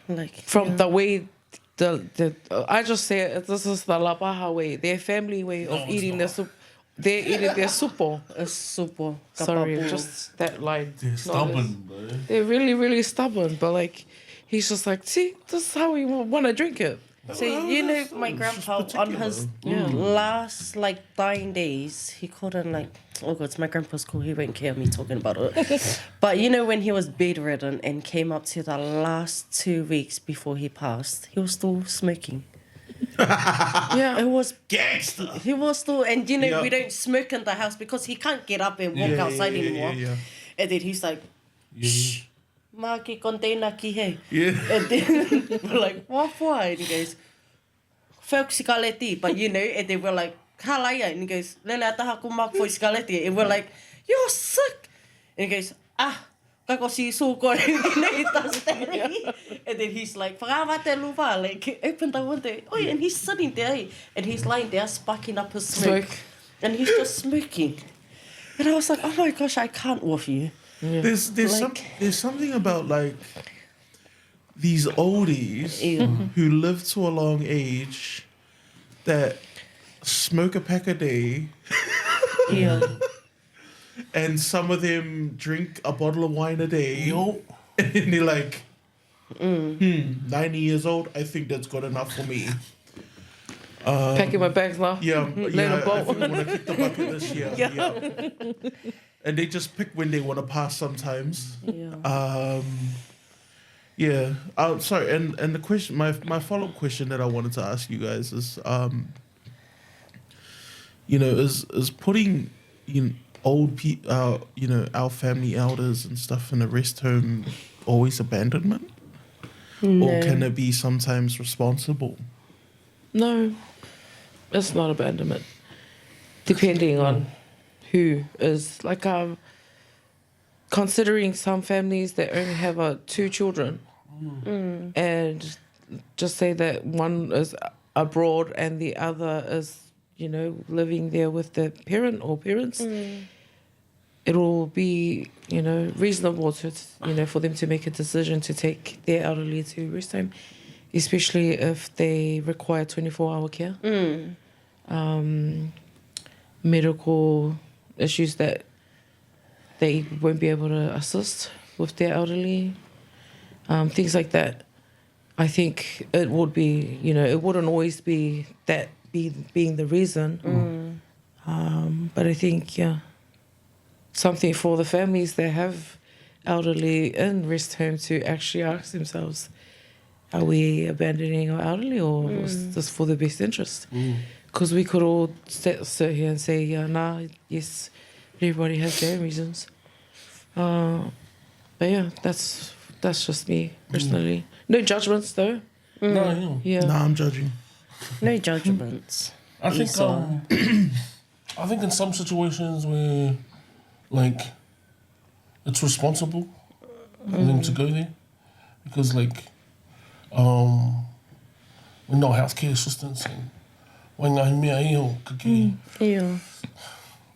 Like... From the way... I just say it, this is the Lapaha way, their family way of eating their soup. They're eating their supo. A supo. Sorry, just that line. They're stubborn, bro. They're really, really stubborn. But like, he's just like, see, this is how we want to drink it. So, my grandpa, on his last, dying days, he couldn't, oh God, it's my grandpa's cool, he won't care me talking about it. But, when he was bedridden and came up to the last 2 weeks before he passed, he was still smoking. Yeah. It was... Gangster! He was still... And, we don't smoke in the house because he can't get up and walk outside anymore. Yeah. And then he's like, shh. Ma ki container ki he. Yeah. And then we're like, why? And he goes, whau sikaleti. But and then we're like, halaya. And he goes, lele ataha ko mak fo sikaleti. And we're like, you're sick. And he goes, kako si suko. He does that. And then he's like, whakawate luwa. Like, open the window. Oh, and he's sitting there. And he's lying there, sparking up his smoke. And he's just smoking. And I was like, oh my gosh, I can't with you. Yeah. There's something about these oldies who live to a long age that smoke a pack a day. Yeah. And some of them drink a bottle of wine a day. And they're like, 90 years old, I think that's good enough for me. Packing my bags now. Yeah, a I bolt. think I want to kick the bucket this year. Yeah. And they just pick when they want to pass sometimes. Yeah. Sorry, and the question, my follow-up question that I wanted to ask you guys is, is putting our family elders and stuff in a rest home always abandonment, or can it be sometimes responsible? No, it's not abandonment. Depending on who is considering some families that only have 2 children, and just say that one is abroad and the other is living there with the parent or parents, it will be reasonable to for them to make a decision to take their elderly to rest home, especially if they require 24-hour care. Medical issues that they won't be able to assist with their elderly, things like that. I think it would be, it wouldn't always be that being the reason. But I think, something for the families that have elderly in rest home to actually ask themselves, are we abandoning our elderly, or is this for the best interest? Because we could all sit here and say, yes, everybody has their reasons. But yeah, that's just me personally. No judgments though. No, Yeah. No, I'm judging. No judgments. I think I think in some situations where it's responsible for them to go there, because we're not healthcare assistants, and wainga he mea iho kake Yeah.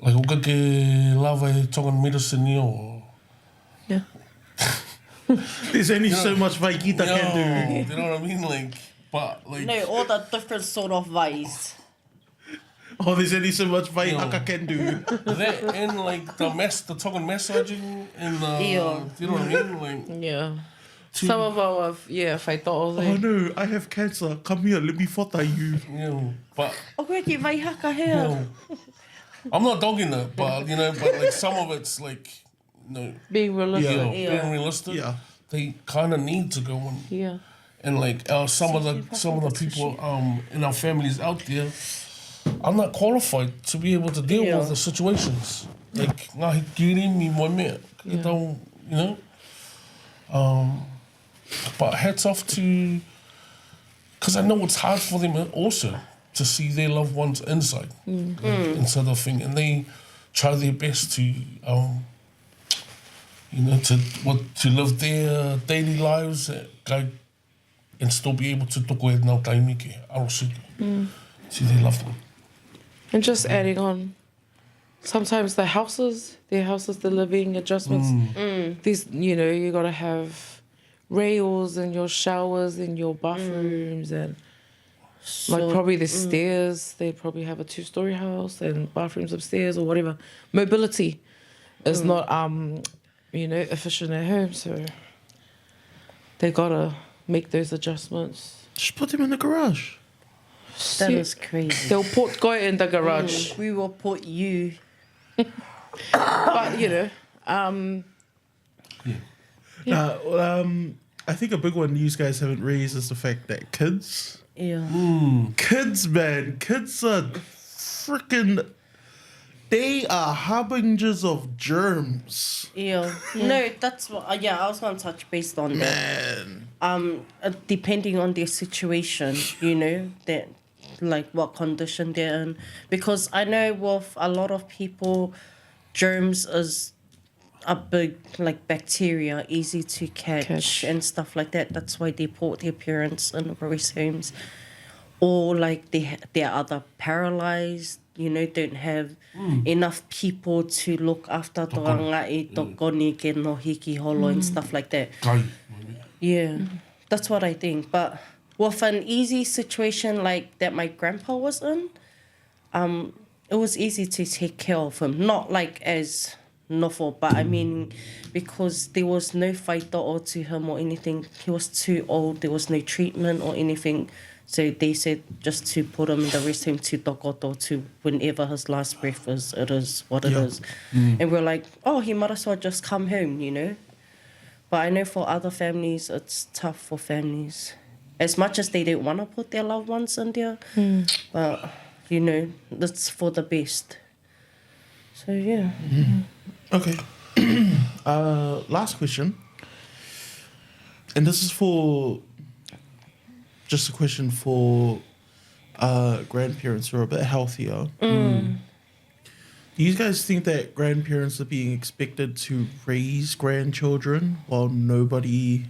o kake lava e Tongan medicine or Yeah. There's only so much Vaikita can do. you know what I mean, but No, all the different sort of ways. Oh, there's only so much Vaikita can do. that and the Tongan massaging and Yeah. you know what I mean, Yeah. Some of our whaito'os. Oh no, I have cancer. Come here, let me fota you. but O koe ki vai haka hea. I'm not dogging it, but but some of it's Being realistic. Yeah. being realistic. Yeah. They kind of need to go and Yeah. and like some of the people in our families out there are not qualified to be able to deal with the situations. Like, ngahi kiri mi moe mea. You know? But hats off to... Because I know it's hard for them also to see their loved ones inside the thing. And they try their best to, you know, to live their daily lives and still be able to toko e nau taimike, arosiki, to their loved one. And just adding on, sometimes their houses, the living adjustments, these, you know, you got to have rails in your showers, in your bathrooms, and like probably the stairs. They probably have a 2-story house and bathrooms upstairs or whatever. Mobility is not, you know, efficient at home, so they got to make those adjustments. Just put them in the garage. That is crazy. They'll put Goy in the garage. We will put you. But, you know, I think a big one you guys haven't raised is the fact that kids, Yeah. kids are freaking, they are harbingers of germs. Yeah. No, that's what. I was gonna touch based on that. Man. Depending on their situation, you know, that like what condition they're in, because I know with a lot of people, germs is a big like bacteria, easy to catch and stuff like that. That's why they put their parents in rest homes, or like they're either paralyzed, you know, don't have enough people to look after toanga e tokoni ke no hiki holo and stuff like that. Yeah, that's what I think. But with an easy situation like that my grandpa was in, it was easy to take care of him. Not like as nofo, but I mean, because there was no whaito'o to him or anything. He was too old. There was no treatment or anything. So they said just to put him in the rest home to tokoto to whenever his last breath is, it is what it is. And we're like, oh, he might as well just come home, you know. But I know for other families, it's tough for families. As much as they don't want to put their loved ones in there, but, you know, that's for the best. So, yeah. Okay. Last question. And this is just a question for grandparents who are a bit healthier. Do you guys think that grandparents are being expected to raise grandchildren while nobody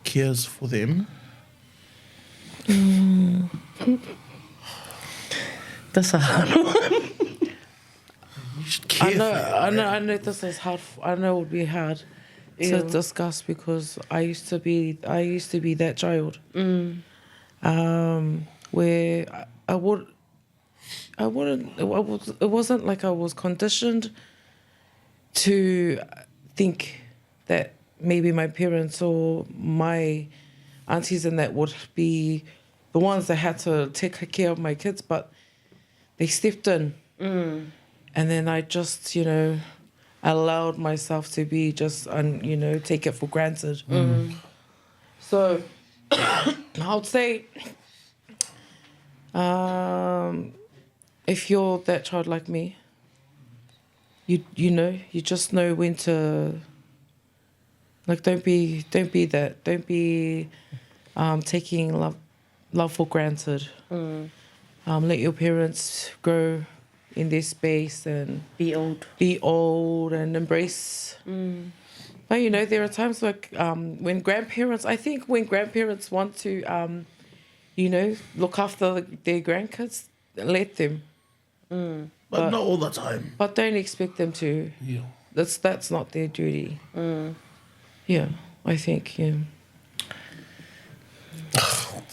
cares for them? That's a hard one. You should care for them. I know this is hard. I know it would be hard to discuss because I used to be that child. Where it wasn't like I was conditioned to think that maybe my parents or my aunties and that would be the ones that had to take care of my kids, but they stepped in. And then I just, you know, allowed myself to be just, you know, take it for granted. So I would say, if you're that child like me, you know, you just know when to, like, don't be that. Don't be taking love for granted. Let your parents grow in their space and be old and embrace. But you know, there are times like when grandparents want to you know, look after their grandkids, let them. But not all the time. But don't expect them to. Yeah. That's not their duty. Yeah, I think, yeah.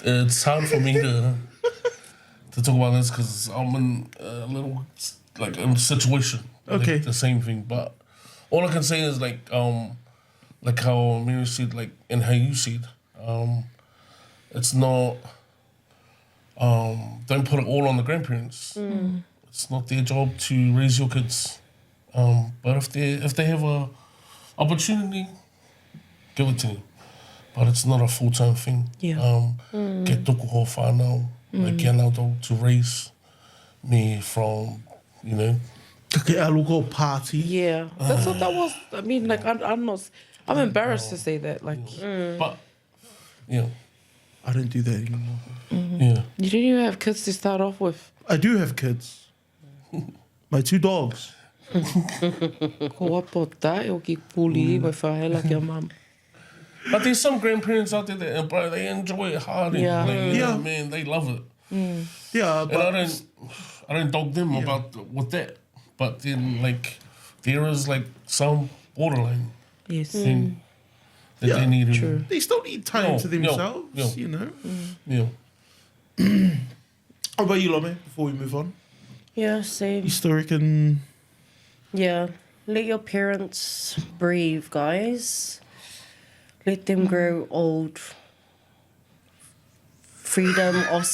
It's hard for me to talk about this because I'm in a little, like, in a situation. Okay. Like, the same thing. But all I can say is, like how Mary said, like, and how you said, it's not, don't put it all on the grandparents. It's not their job to raise your kids. But if they have a opportunity, give it to them. but it's not a full-time thing. Yeah. Ke tuku ho whānau, like kia nautau to raise me from, you know. Ke aluko party. Yeah. That's what that was. I mean, like, I'm embarrassed to say that. Like, But, yeah, I don't do that anymore. yeah. you didn't even have kids to start off with. I do have kids. My 2 dogs. Ko wapo tae o ki puli mai whahela ki a mum. But there's some grandparents out there that, bro, they enjoy it hard. Yeah. Like, Yeah. man, they love it. Yeah, And but I don't dog them about with that. But then, like, there is, like, some borderline Yes. thing that Yeah, they need to... true. they still need time No, to no, themselves, no. you know. Yeah. How about you, Lome, before we move on? Yeah, same. You still reckon... Yeah, let your parents breathe, guys. Let them grow old. Freedom of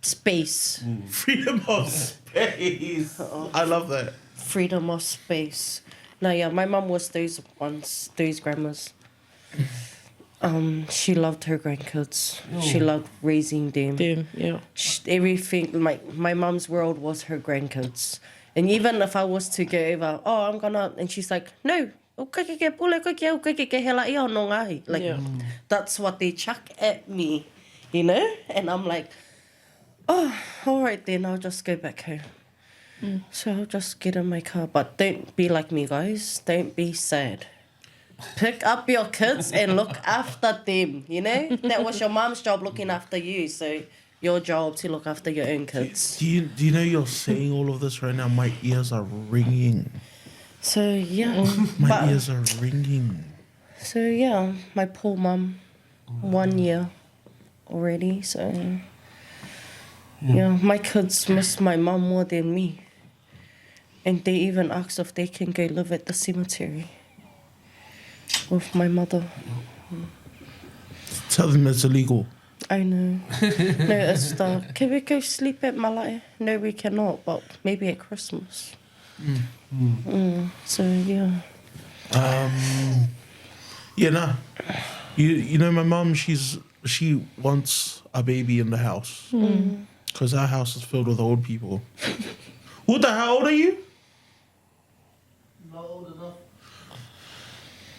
space. Freedom of space. I love that. Freedom of space. No, yeah, my mum was those grandmas. She loved her grandkids. She loved raising them. Them, yeah. Everything, my mum's world was her grandkids. And even if I was to go over, I'm gonna, and she's like, no, like, Yeah. that's what they chuck at me, you know? And I'm like, all right then, I'll just go back home. So I'll just get in my car. But don't be like me, guys. Don't be sad. Pick up your kids and look after them, you know? That was your mom's job, looking after you. So your job to look after your own kids. Do you know you're saying all of this right now? My ears are ringing. So, yeah. My ears are ringing. So, yeah, my poor mum, 1 year already. So, yeah, my kids miss my mum more than me. And they even asked if they can go live at the cemetery with my mother. Tell them it's illegal. I know. No, it's the, can we go sleep at Malai? No, we cannot, but maybe at Christmas. So, yeah. Yeah, nah. You know, my mum, she wants a baby in the house. Because our house is filled with old people. What the hell old are you? Not old enough.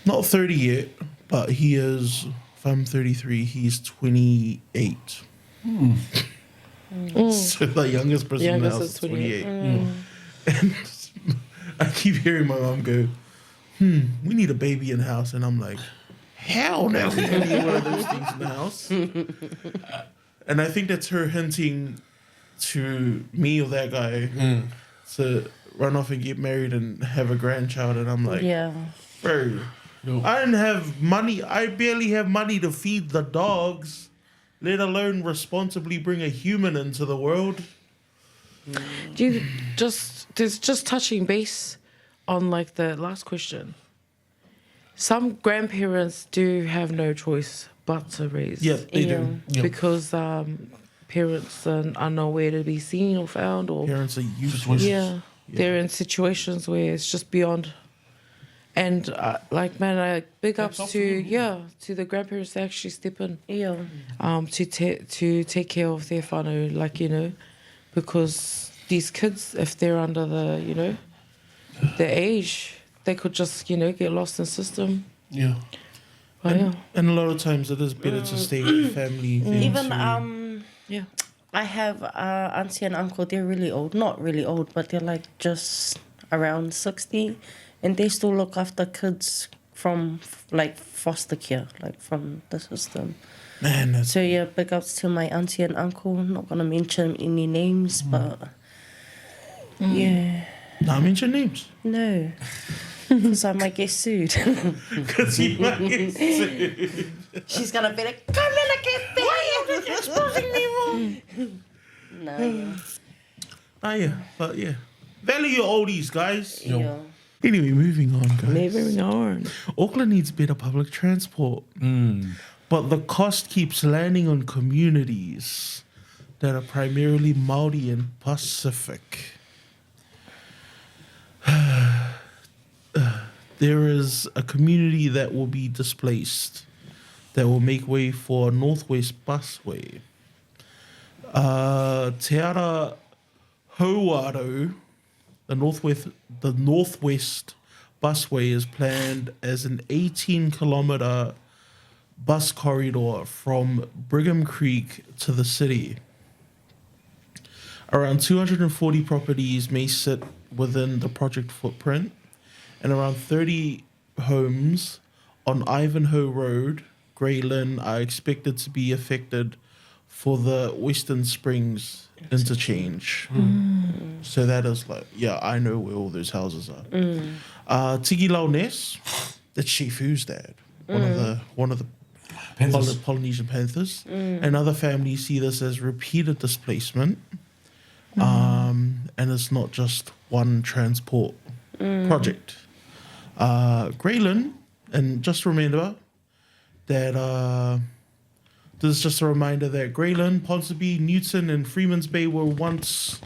Not 30 yet, but he is, if I'm 33, he's 28. So the youngest person in the Youngest house is is 28. 28. And I keep hearing my mom go, we need a baby in the house. And I'm like, hell no, we don't need one of those things in the house. And I think that's her hinting to me or that guy to run off and get married and have a grandchild. And I'm like, Yeah. bro, I didn't have money. I barely have money to feed the dogs, let alone responsibly bring a human into the world. Do you just touching base on like the last question. Some grandparents do have no choice but to raise. Yeah, they Yeah. do. Yeah. Because parents are nowhere to be seen or found, or Parents are useless. yeah, they're in situations where it's just beyond. And like, man, big ups up to to them. to the grandparents that actually step in Yeah. to take care of their whānau, like, you know, because these kids, if they're under the the age, they could just get lost in the system. Yeah. But, yeah. And a lot of times it is better to stay with family than Even to... Yeah. I have auntie and uncle. They're really old, not really old, but they're like just around 60, and they still look after kids from like foster care, like from the system. Man, that's... So yeah, big ups to my auntie and uncle. Not gonna mention any names, but yeah, Nah, mention names. no, because I might get sued. Because you might get sued. She's gonna be like, "Come in, I can't be. Why are you exposing me wrong?" No, yeah. Ah, yeah. But yeah. Value your oldies, guys. Yeah. Anyway, moving on, guys. Moving on. Auckland needs better public transport. But the cost keeps landing on communities that are primarily Māori and Pacific. There is a community that will be displaced that will make way for a Northwest Busway. Te ara Hauaro, the Northwest Busway is planned as an 18-kilometre bus corridor from Brigham Creek to the city. Around 240 properties may sit within the project footprint, and around 30 homes on Ivanhoe Road, Grey Lynn, are expected to be affected for the Western Springs interchange. So that is like, yeah, I know where all those houses are. Tiki Launes, that's Shifu's dad, one of the Polynesian Panthers, and other families see this as repeated displacement, and it's not just one transport project. Graylin, and just remember that this is just a reminder that Graylin, Ponsonby, Newton, and Freeman's Bay were once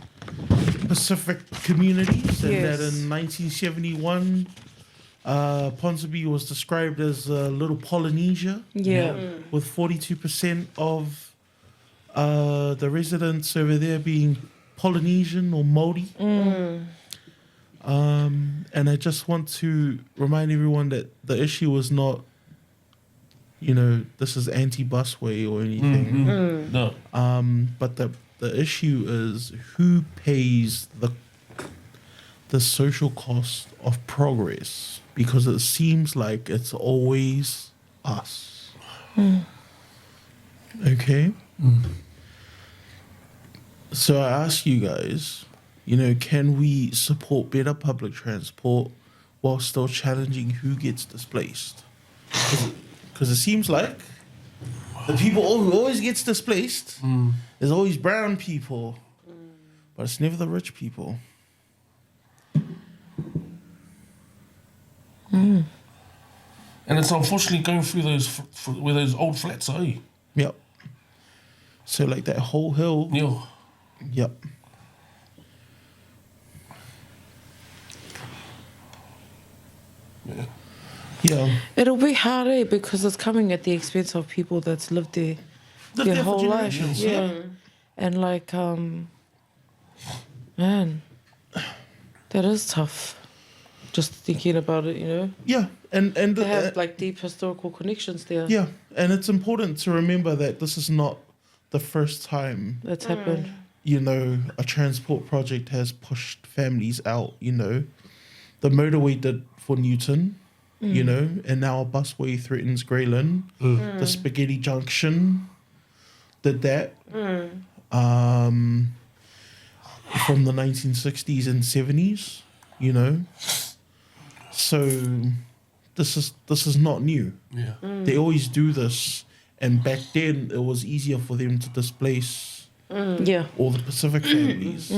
Pacific communities, and that in 1971, Ponsonby was described as a little Polynesia, with 42% of the residents over there being Polynesian or Māori. And I just want to remind everyone that the issue was not, this is anti-busway or anything. No. But the issue is who pays the social cost of progress, because it seems like it's always us. Okay? So I ask you guys, can we support better public transport while still challenging who gets displaced? Because it seems like the people who always gets displaced is always brown people, but it's never the rich people. And it's unfortunately going through where those old flats are. Yep. So like that whole hill. Yeah. Yep. Yeah. Yeah. It'll be hard, because it's coming at the expense of people that's lived there their whole life. generations, Yeah. And man, that is tough. Just thinking about it, Yeah. And They have deep historical connections there. yeah, and it's important to remember that this is not the first time That's happened. a transport project has pushed families out, The motorway did for Newton, and now a busway threatens Graylin. The Spaghetti Junction did that from the 1960s and 70s, So this is not new. Yeah. They always do this, and back then it was easier for them to displace all the Pacific families.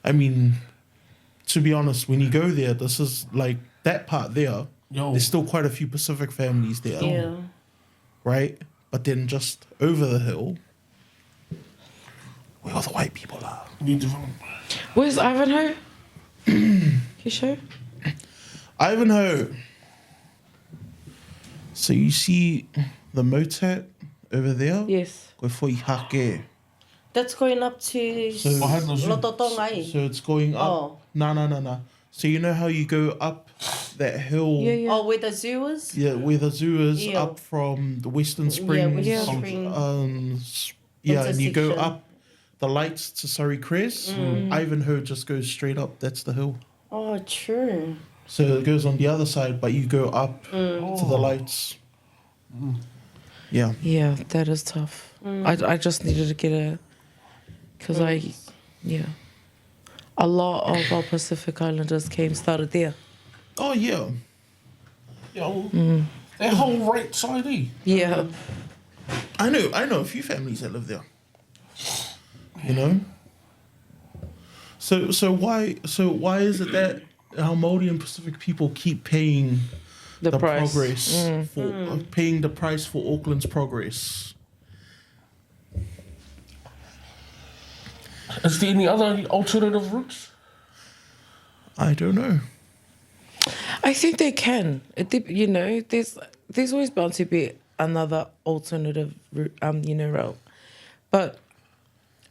I mean, to be honest, when you go there, this is like that part there. There's still quite a few Pacific families there, right? But then just over the hill, where all the white people are. Where's Ivanhoe? Can you show? Ivanhoe. So you see the motat over there? Yes. Koe foi hake. That's going up to Lototongai. So it's going up. Oh. No. So you know how you go up that hill? Yeah. Oh, where the zoo is? Yeah, where the zoo is, Yeah. up from the Western Springs. Western Springs. And you go Intersection. up the lights to Surrey Crest. Ivanhoe just goes straight up. That's the hill. Oh, true. So it goes on the other side, but you go up to the lights. Yeah. Yeah, that is tough. I just needed to get because a lot of our Pacific Islanders started there. Oh, yeah. That whole right side, Yeah. I know a few families that live there. So why is it that our Māori and Pacific people keep paying The price. progress for paying the price for Auckland's progress? Is there any other alternative routes? I don't know. I think they can. There's always bound to be another alternative, route. But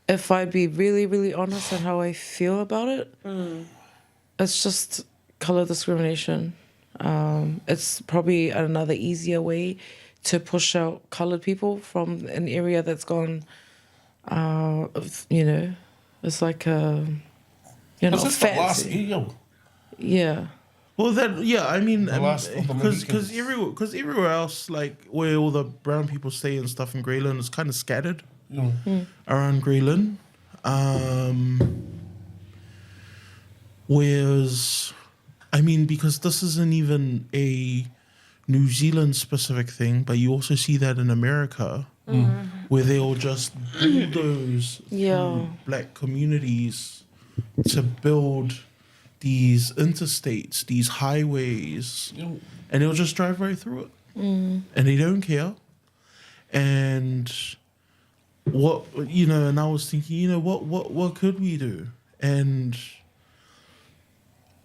if I be really, really honest on how I feel about it, it's just color discrimination. It's probably another easier way to push out colored people from an area that's gone, it's like a, Was this the last fancy. year? Yeah. Well, I mean, The last of the because Mohicans. everywhere else, like where all the brown people stay and stuff in Greyland, is kind of scattered Yeah. around Greyland. Whereas, I mean, because this isn't even a New Zealand specific thing, but you also see that in America, where they'll just bulldoze through black communities to build these interstates, these highways, Yeah. and they'll just drive right through it, and they don't care. And and I was thinking, what could we do? And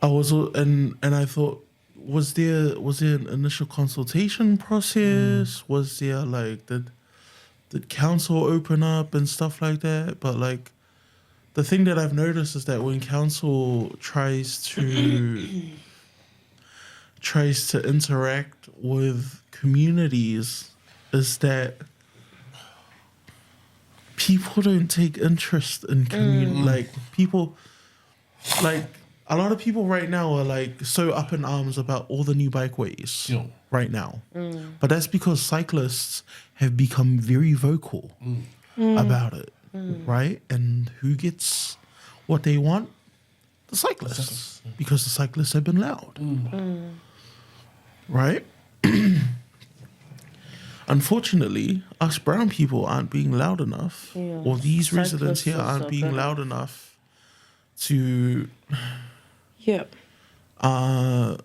I I thought, was there an initial consultation process? Was there like did council open up and stuff like that? But like, the thing that I've noticed is that when council tries to interact with communities, is that people don't take interest in community. Like people, like a lot of people right now are like so up in arms about all the new bikeways Yeah. right now, but that's because cyclists have become very vocal about it. Right? And who gets what they want? The cyclists. Because the cyclists have been loud. Right? Unfortunately, us brown people aren't being loud enough, or these residents here Cyclists aren't are being better. loud enough to, Yep. but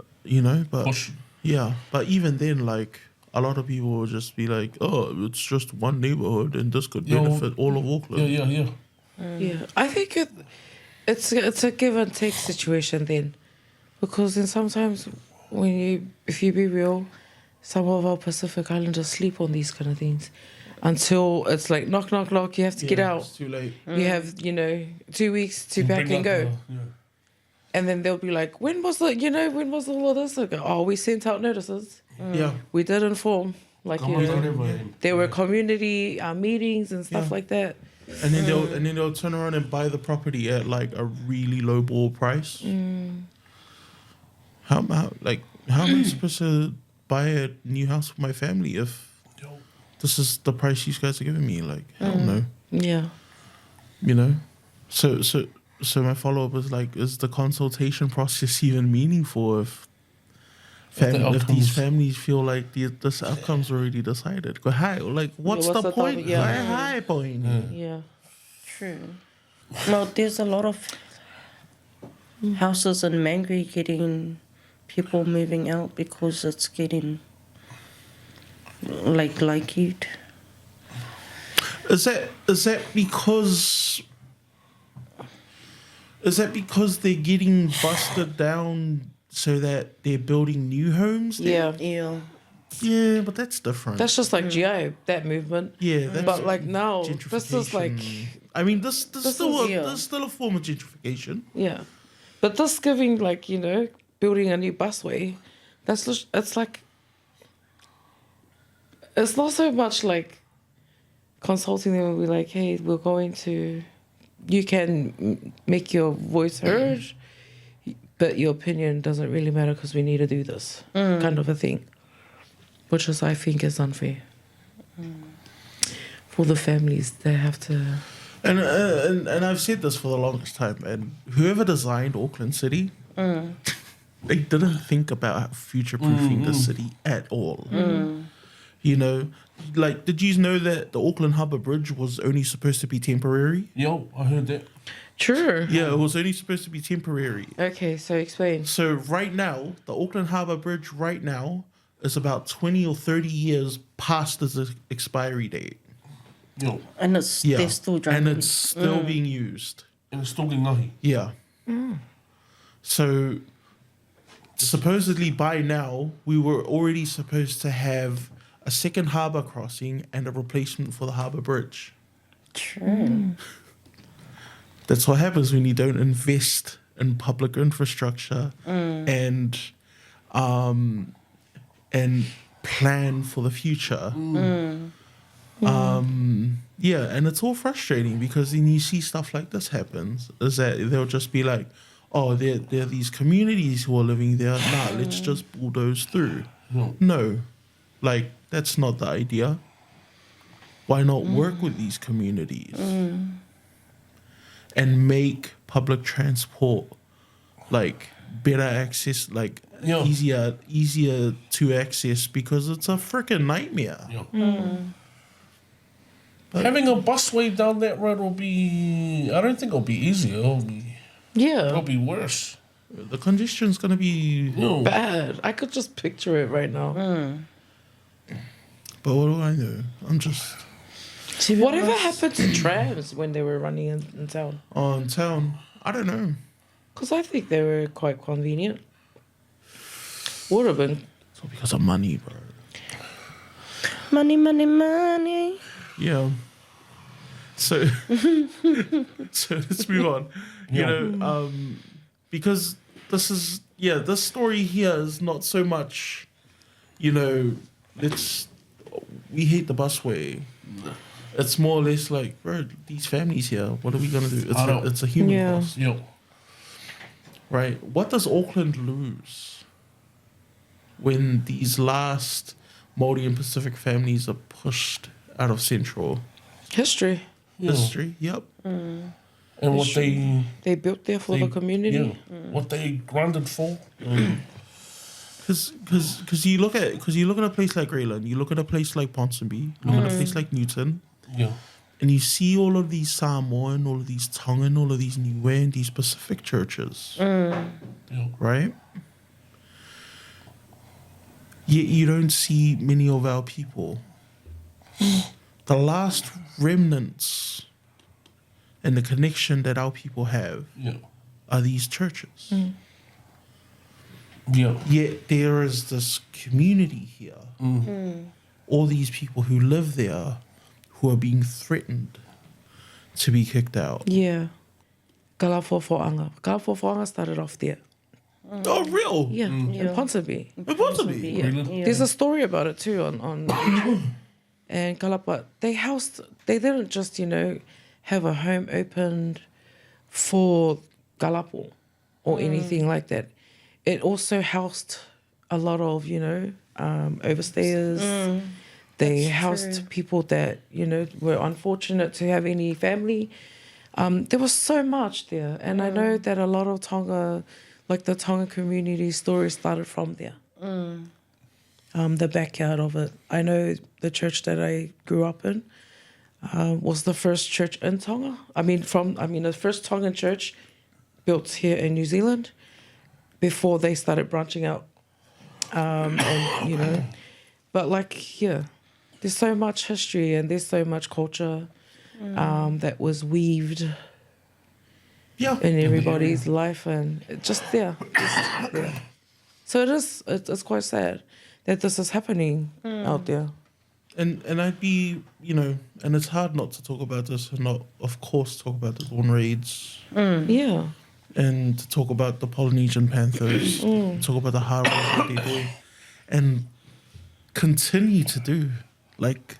Push. yeah, but even then, like, a lot of people will just be like, oh, it's just one neighborhood and this could Yo. benefit all of Auckland. Yeah. Yeah, I think it's a give and take situation then, because then sometimes if you be real, some of our Pacific Islanders sleep on these kind of things until it's like knock knock knock, you have to get out. It's too late. You have 2 weeks to pack Bring and up go, the- and then they'll be like, when was all of this? Like, oh, we sent out notices. Yeah. We did inform, like Whatever. there were community meetings and stuff Yeah. like that. And then they'll turn around and buy the property at like a really low ball price. How am I supposed to buy a new house for my family if Yo. this is the price you guys are giving me? Like, hell no. Yeah. So my follow up is like, is the consultation process even meaningful if these outcomes- families feel like this outcome's already decided? Go hi, like what's what's the the point? topic? Yeah. Hi point. Yeah. True. No, there's a lot of houses in Mangere getting people moving out because it's getting like it. Is that because they're getting busted down so that they're building new homes? Yeah. Yeah. Yeah, but that's different. That's just like GI, that movement. yeah, that's But like now, this is like, gentrification. I mean, this This is still a form of gentrification. yeah. But this giving like, building a new busway, it's like, it's not so much like consulting them and be like, hey, you can make your voice heard, but your opinion doesn't really matter because we need to do this kind of a thing, which I think is unfair for the families. They have to. And I've said this for the longest time. And whoever designed Auckland City, they didn't think about future-proofing the city at all. Like, did you know that the Auckland Harbour Bridge was only supposed to be temporary? Yo, I heard that. True. Yeah, it was only supposed to be temporary. Okay, so explain. So right now, the Auckland Harbour Bridge right now is about 20 or 30 years past its expiry date. Yo, And Yeah, they're still driving. and it's still being used. and it's still getting ngahi. Yeah. So supposedly by now, we were already supposed to have a second harbour crossing and a replacement for the harbour bridge. True. That's what happens when you don't invest in public infrastructure and plan for the future. Yeah, and it's all frustrating because then you see stuff like this happens. Is that they'll just be like, oh, there are these communities who are living there. Nah, let's just bulldoze through. No, like that's not the idea. Why not work with these communities and make public transport like better access, like easier to access, because it's a freaking nightmare. Having a busway down that road will be... I don't think it'll be easier. It'll be worse. The congestion's gonna be bad. I could just picture it right now. But what do I know? I'm just... Whatever happened to trams when they were running in town? Oh, in town? I don't know. Because I think they were quite convenient. Would have been. It's all because of money, bro. Money, money, money. Yeah. So, so let's move on. You know, because this story here is not so much, you know, we hate the busway. It's more or less like, bro, these families here, what are we going to do? It's a human cost. Right? What does Auckland lose when these last Māori and Pacific families are pushed out of Central? History. History, yep. And what they built there for the community. What they grinded for. Because you look at a place like Greyland, you look at a place like Ponsonby, you look at a place like Newton, and you see all of these Samoan, all of these Tongan, all of these Niue, and these Pacific churches, right? Yet you don't see many of our people. The last remnants and the connection that our people have are these churches. Yet there is this community here, all these people who live there who are being threatened to be kicked out. Yeah. Kalafofoanga. Kalafofoanga started off there. Oh, real? Yeah, in Ponsonby. In Ponsonby? Yeah. There's a story about it too on and Kalapa. They didn't just, have a home opened for Kalapo or anything like that. It also housed a lot of, overstayers. They housed people that, were unfortunate to have any family. There was so much there. And I know that a lot of Tonga, like the Tonga community story started from there. The backyard of it. I know the church that I grew up in was the first church in Tonga. The first Tongan church built here in New Zealand before they started branching out. But there's so much history and there's so much culture that was weaved in everybody's life, and just there. So it's quite sad that this is happening out there. And I'd be, and it's hard not to talk about this and not, of course, talk about the dawn raids. Yeah. And to talk about the Polynesian Panthers, talk about the hard work that they do, and continue to do. Like,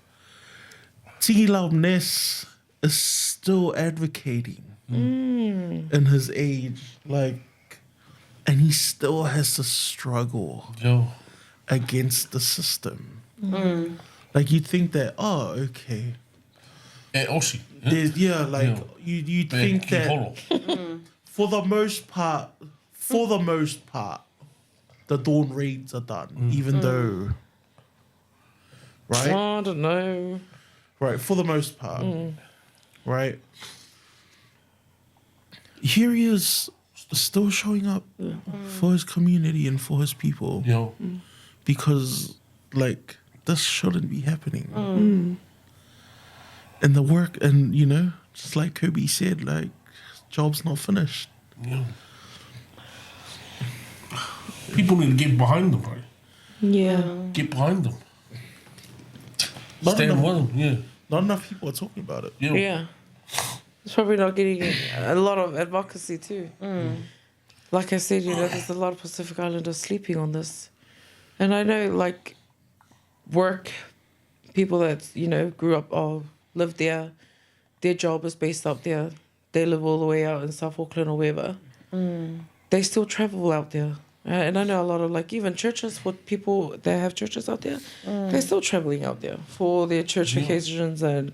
Tiki Ness is still advocating in his age, and he still has to struggle against the system. Like, you'd think that, okay. Aussie. You'd think that for the most part, the dawn raids are done, even though, right? I don't know. Right, for the most part, right? Here he is, still showing up for his community and for his people. Because, this shouldn't be happening. And the work, and, just like Kirby said, job's not finished. People need to get behind them, bro. Yeah. Get behind them. Not Stand enough- with them, yeah. Not enough people are talking about it. Yeah. It's probably not getting a lot of advocacy too. Like I said, there's a lot of Pacific Islanders sleeping on this. And I know, like, work, people that, grew up or lived there, their job is based up there. They live all the way out in South Auckland or wherever. They still travel out there. And I know a lot of, like, even churches, for people that have churches out there, they're still traveling out there for their church occasions and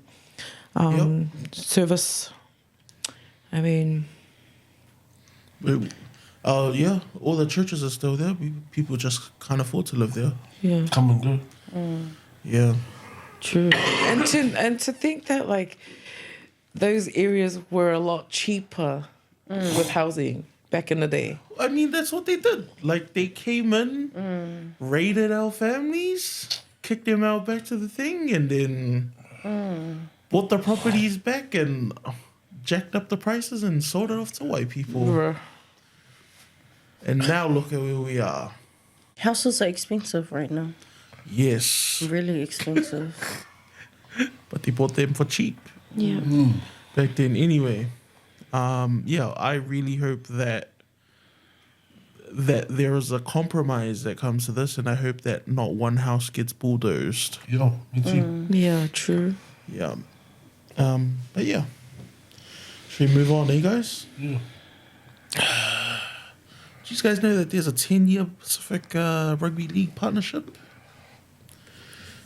service. I mean... Yeah, all the churches are still there. People just can't afford to live there. Yeah. Come and go. Yeah. True. And to think that, like, those areas were a lot cheaper with housing back in the day. I mean, that's what they did. Like, they came in, raided our families, kicked them out back to the thing, and then bought the properties back and jacked up the prices and sold it off to white people. Bruh. And now look at where we are. Houses are expensive right now. Yes. Really expensive. But they bought them for cheap Yeah. back then anyway. I really hope that there is a compromise that comes to this, and I hope that not one house gets bulldozed. Yeah, me too. Yeah, true. Yeah. But yeah. Should we move on, eh, guys? Yeah. Do you guys know that there's a 10-year Pacific Rugby League partnership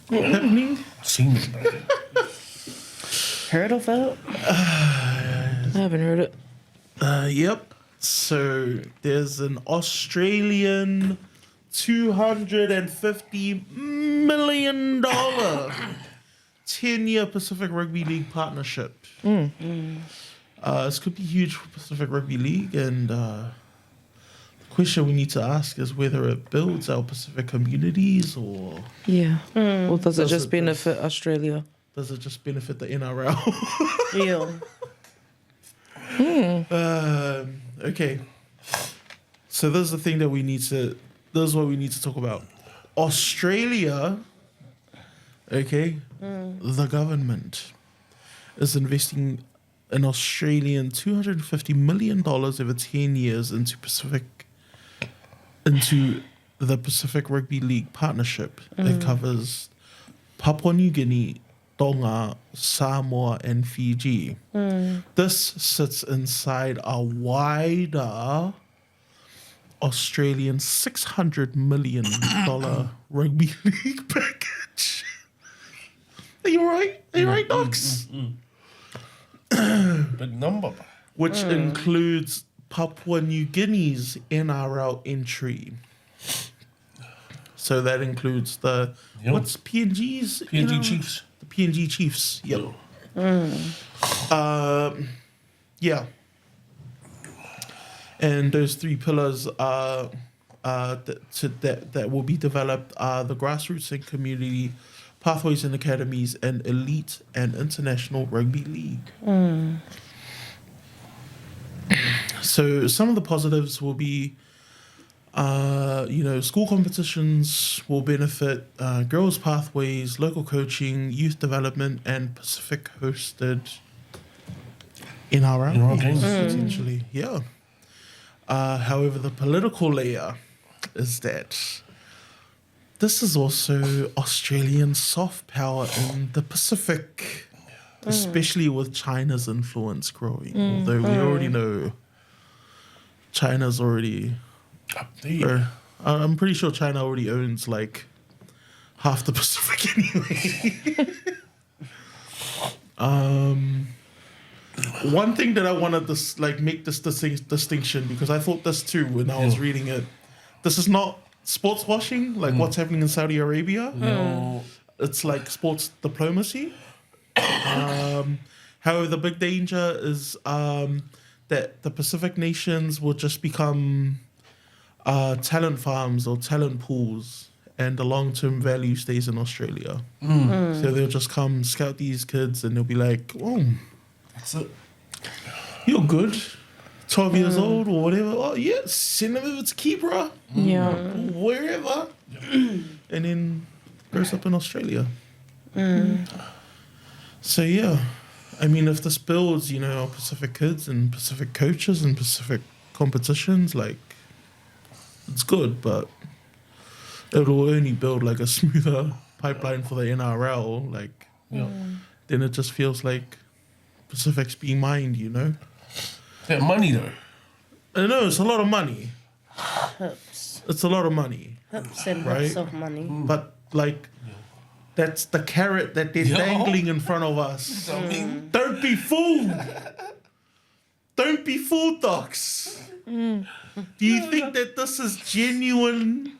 happening? Seen it, bro. Heard of it? I haven't heard it. Yep. So there's an Australian $250 million 10-year Pacific Rugby League partnership. This could be huge for Pacific Rugby League, and the question we need to ask is whether it builds our Pacific communities, or Yeah. Or does it Does just it- benefit Australia? does it just benefit the NRL? Yeah. Okay. So this is the thing that this is what we need to talk about. Australia, okay, the government is investing an Australian $250 million over 10 years into the Pacific Rugby League partnership that covers Papua New Guinea, Tonga, Samoa, and Fiji. This sits inside a wider Australian $600 million rugby league package. Are you right? Are you right, Docs? Big number, bro. Which includes Papua New Guinea's NRL entry. So that includes Yep. what's PNG's? PNG Chiefs. The PNG Chiefs. Yep. Yeah. And those three pillars that will be developed are the grassroots and community, pathways and academies, and elite and international rugby league. So some of the positives will be, school competitions will benefit girls' pathways, local coaching, youth development, and Pacific hosted NRL NRL games. potentially. Yeah. However, the political layer is that this is also Australian soft power in the Pacific, especially with China's influence growing. Although we already know China's already... Up there. I'm pretty sure China already owns like half the Pacific anyway. One thing that I wanted to make this distinction, because I thought this too when I was reading it. This is not sports washing, like what's happening in Saudi Arabia. No. It's like sports diplomacy. However, the big danger is that the Pacific nations will just become talent farms or talent pools, and the long-term value stays in Australia. So they'll just come scout these kids, and they'll be like, "Oh, That's it. you're good. 12 years old or whatever. Oh, yeah, send them over to Kibra, Yeah. wherever. And then grows up in Australia. So, yeah. I mean, if this builds, you know, our Pacific kids and Pacific coaches and Pacific competitions, like, it's good, but it'll only build, like, a smoother pipeline for the NRL. Like, then it just feels like Pacific's being mined, you know? That money, though. I know, it's a lot of money. Hips. It's a lot of money. Hips and Right. hips of money. But, like, that's the carrot that they're dangling in front of us. Don't be fooled. Don't be fooled, docs. Do you think that this is genuine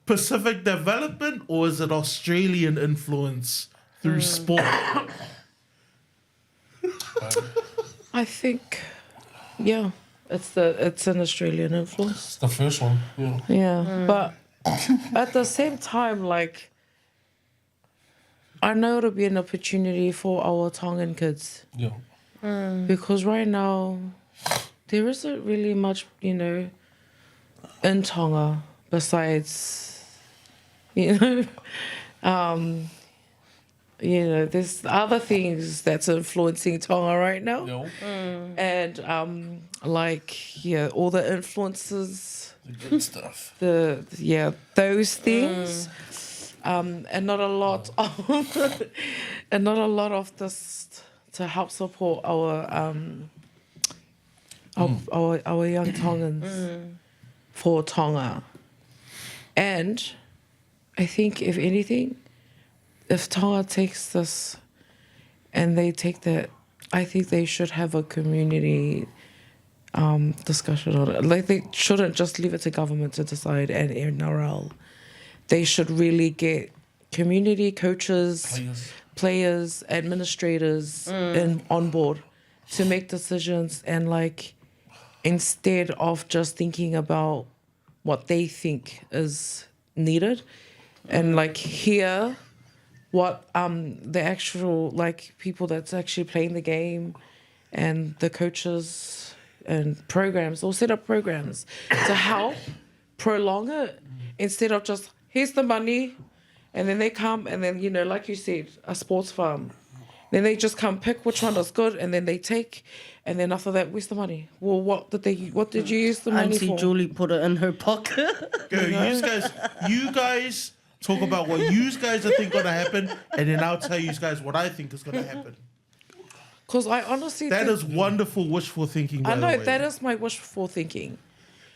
Pacific development, or is it Australian influence through sport? I think, yeah, it's an Australian influence. It's the first one. Yeah. Yeah, but at the same time, like, I know it'll be an opportunity for our Tongan kids Yeah. because right now there isn't really much, you know, in Tonga besides, you know, there's other things that's influencing Tonga right now. Yo. And all the influences, The good stuff. those things, and not a lot of this to help support our young Tongans for Tonga. And I think, if anything, if Tonga takes this and they take that, I think they should have a community discussion on it. Like, they shouldn't just leave it to government to decide and NRL. They should really get community coaches, players, administrators on board to make decisions, and, like, instead of just thinking about what they think is needed, and, like, hear what the actual, like, people that's actually playing the game and the coaches and programs, or set up programs to help prolong it, instead of just, here's the money, and then they come, and then, you know, like you said, a sports farm. Then they just come pick which one is good, and then they take, and then after that, where's the money? Well, what did you use the money Auntie for? Julie put it in her pocket. Go, you guys talk about what you guys think gonna happen, and then I'll tell you guys what I think is gonna happen. Because I honestly That think, is wonderful wishful thinking, by I the know, way. that is my wishful thinking.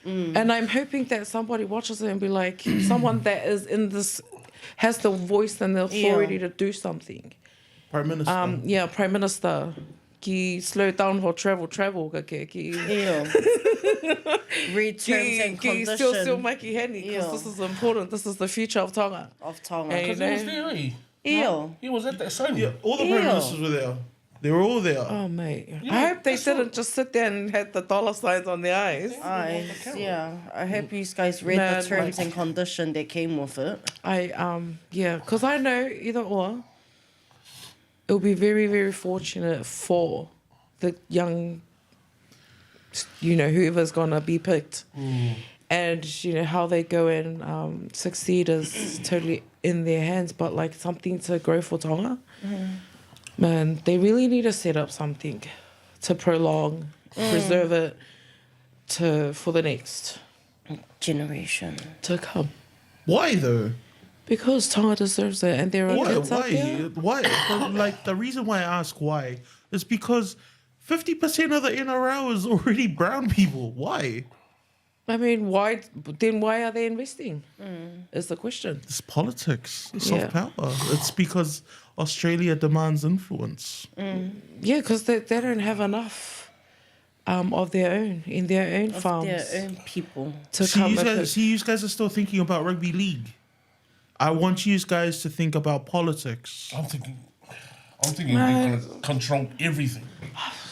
And I'm hoping that somebody watches it and be like, someone that is in this, has the voice and the authority to do something. Prime Minister. Prime Minister. Ki slow down for travel ka ke ki. Yeah. Read terms and Ki conditions still make it handy, because Yeah. this is important. This is the future of Tonga. of Tonga. And- Because he was there, eh? Ew. He was at that Soane. Yeah, all the Prime Ew. Ministers were there. They were all there. Oh, mate. I hope they didn't just sit there and had the dollar signs on their eyes. I hope you guys read Man, the terms like- and condition that came with it. Because I know either or, it'll be very, very fortunate for the young, you know, whoever's gonna be picked. And, you know, how they go and succeed is totally in their hands, but, like, something to grow for Tonga. Man, they really need to set up something to prolong, preserve it for the next Generation. to come. Why though? Because Tonga deserves it, and there are kids out there. Why? Like, the reason why I ask why is because 50% of the NRL is already brown people. Why? I mean, why are they investing? Is the question. It's politics. It's Yeah. soft power. It's because Australia demands influence. Yeah, because they don't have enough of their own, in their own farms. Their own people. To See, come you with guys, it. see, you guys are still thinking about rugby league. I want you guys to think about politics. I'm thinking they're going to control everything.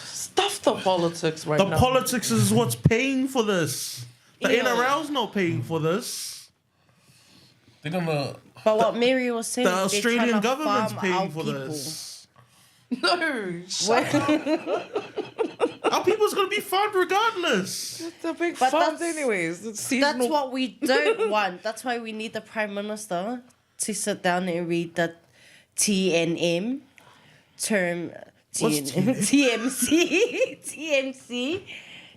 Stuff the politics right The now. politics is what's paying for this. The Yeah. NRL's not paying for this. They're going to... But what Mary was saying, The they're Australian trying to government's farm paying our for people. this. No, shut up. Our people's gonna be fun regardless. The big But farms that's- anyways. It's seasonal. That's what we don't want. That's why we need the Prime Minister to sit down and read the TNM term. What's TMC. TMC.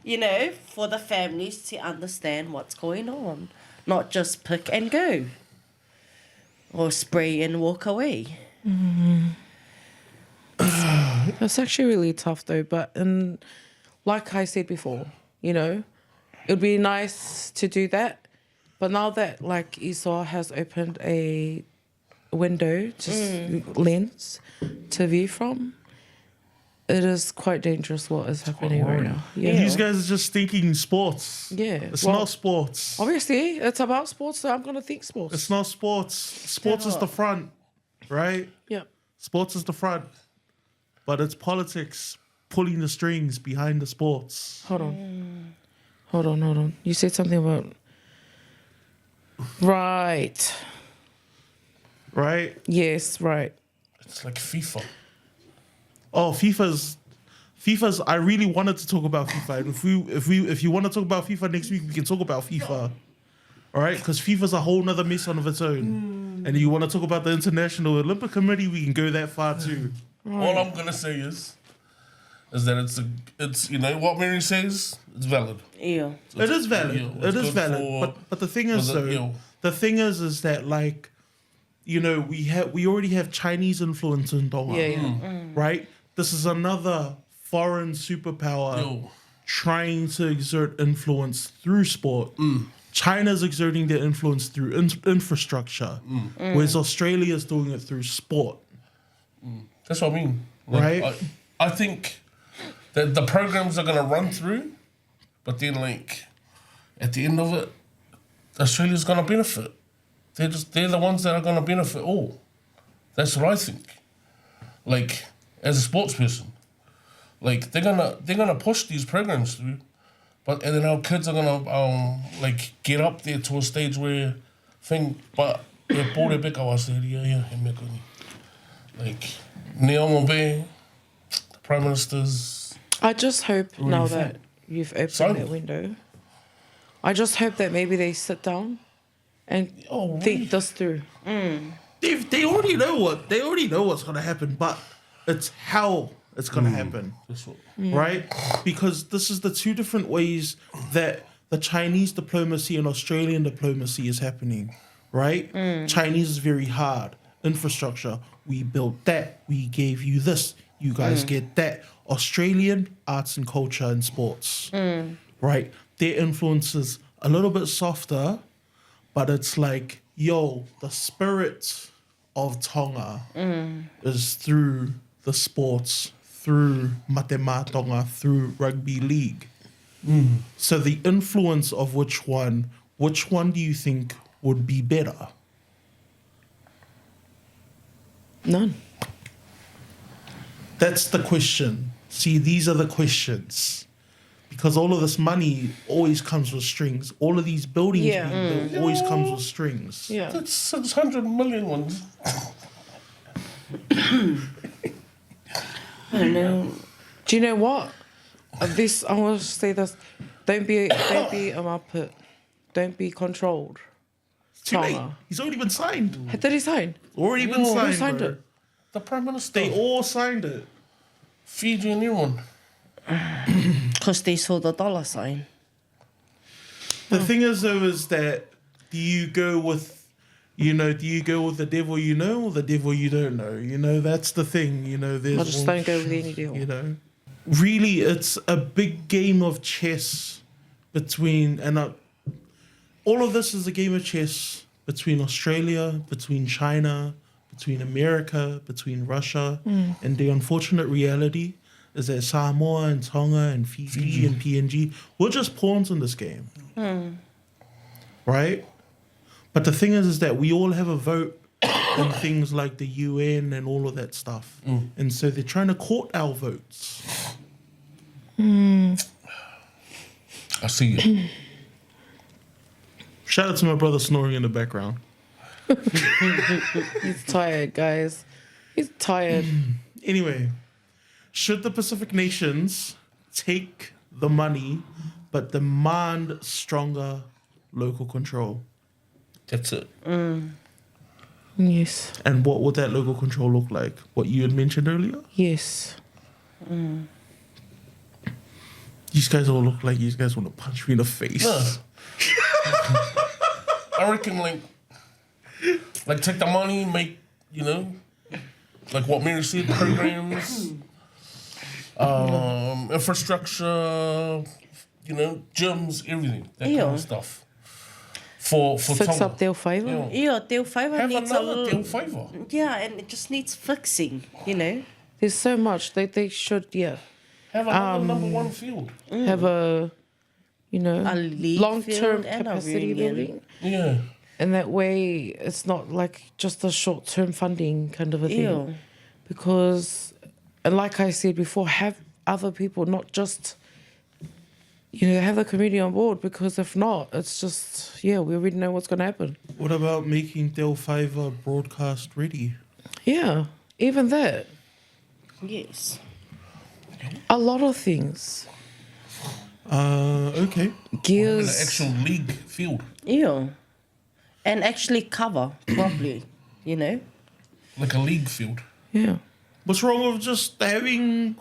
You know, for the families to understand what's going on. Not just pick and go. Or spray and walk away. It's actually really tough though, but like I said before, you know, it would be nice to do that. But now that like Isoa has opened a window, lens to view from, it is quite dangerous what is happening right now. Yeah. These guys are just thinking sports. Yeah. It's Well, not sports. Obviously, it's about sports, so I'm going to think sports. It's not sports. Sports is the front, right? Yeah. Sports is the front. But it's politics pulling the strings behind the sports. Hold on. You said something about... Right. Right? Yes, right. It's like FIFA. Oh, FIFA's. I really wanted to talk about FIFA. And if you want to talk about FIFA next week, we can talk about FIFA. All right, because FIFA's a whole nother mess of its own. And you want to talk about the International Olympic Committee, we can go that far too. All I'm gonna say is that it's you know what Mary says, it's valid. Yeah. It is valid. Yeah, It is good valid. for- But the thing is, was it, though, you know- the thing is that like, you know, we already have Chinese influence in Tonga, Yeah. right? This is another foreign superpower Yo. trying to exert influence through sport. China's exerting their influence through infrastructure, whereas Australia's doing it through sport. That's what I mean. Like, Right. I think that the programs are gonna run through, but then like at the end of it, Australia's gonna benefit. They're the ones that are gonna benefit all. That's what I think. Like as a sports person, like they're gonna push these programs through, and then our kids are gonna like get up there to a stage where but e pore beka wa seria ia he mea koni. Like Neomo Bay, the Prime Minister's I just hope now fun. that you've opened So- that window, I just hope that maybe they sit down and really? think this through. They already know what's gonna happen, but it's how it's gonna happen. that's what Right? Because this is the two different ways that the Chinese diplomacy and Australian diplomacy is happening, right? Chinese is very hard. Infrastructure, we built that, we gave you this, you guys get that. Australian, arts and culture and sports, right? Their influence is a little bit softer, but it's like, yo, the spirit of Tonga is through the sports, through Matema Tonga, through rugby league. So the influence of which one do you think would be better? None. That's the question. See, these are the questions. Because all of this money always comes with strings. All of these buildings Yeah. being built always comes with strings. Yeah. that's 600 million ones. I don't know. Do you know what? This I want to say this. Don't be a muppet. Don't be controlled. Too late. Tonga. He's already been signed. Did he sign? Already been Who signed. signed bro. it? The Prime Minister, They all signed it. Fiji and everyone. Because they saw the dollar sign. The thing is, though, is that do you go with the devil you know or the devil you don't know? You know, that's the thing. You know, there's I just don't go with any deal. you know, really, it's a big game of chess between all of this is a game of chess between Australia, between China, between America, between Russia, and the unfortunate reality is that Samoa and Tonga and Fiji and PNG, we're just pawns in this game. Right? But the thing is that we all have a vote in things like the UN and all of that stuff. And so they're trying to court our votes. I see you. Shout out to my brother snoring in the background. He's tired, guys. He's tired. Anyway, should the Pacific nations take the money, but demand stronger local control. That's it. Yes. And what would that local control look like? What you had mentioned earlier? Yes. These guys all look like you guys want to punch me in the face. No. I reckon, like take the money, make, like what Mary said, programs, infrastructure, gyms, everything, that kind of stuff. For Fix Tonga. up their favour. Yeah, Del Favour Have needs another Del Favour. Yeah, and it just needs fixing, There's so much they should, Have another number one field. have a, A league long-term field and a capacity reunion. building. Yeah. And that way, it's not like just a short-term funding kind of a thing. Ew. Because, and like I said before, have other people, not just, have the community on board. Because if not, it's just, we already know what's going to happen. What about making Del Favour broadcast ready? Yeah, even that. Yes. A lot of things. Okay. In an Gears. actual league field. Ew. And actually cover properly, Like a league field. Yeah. What's wrong with just having...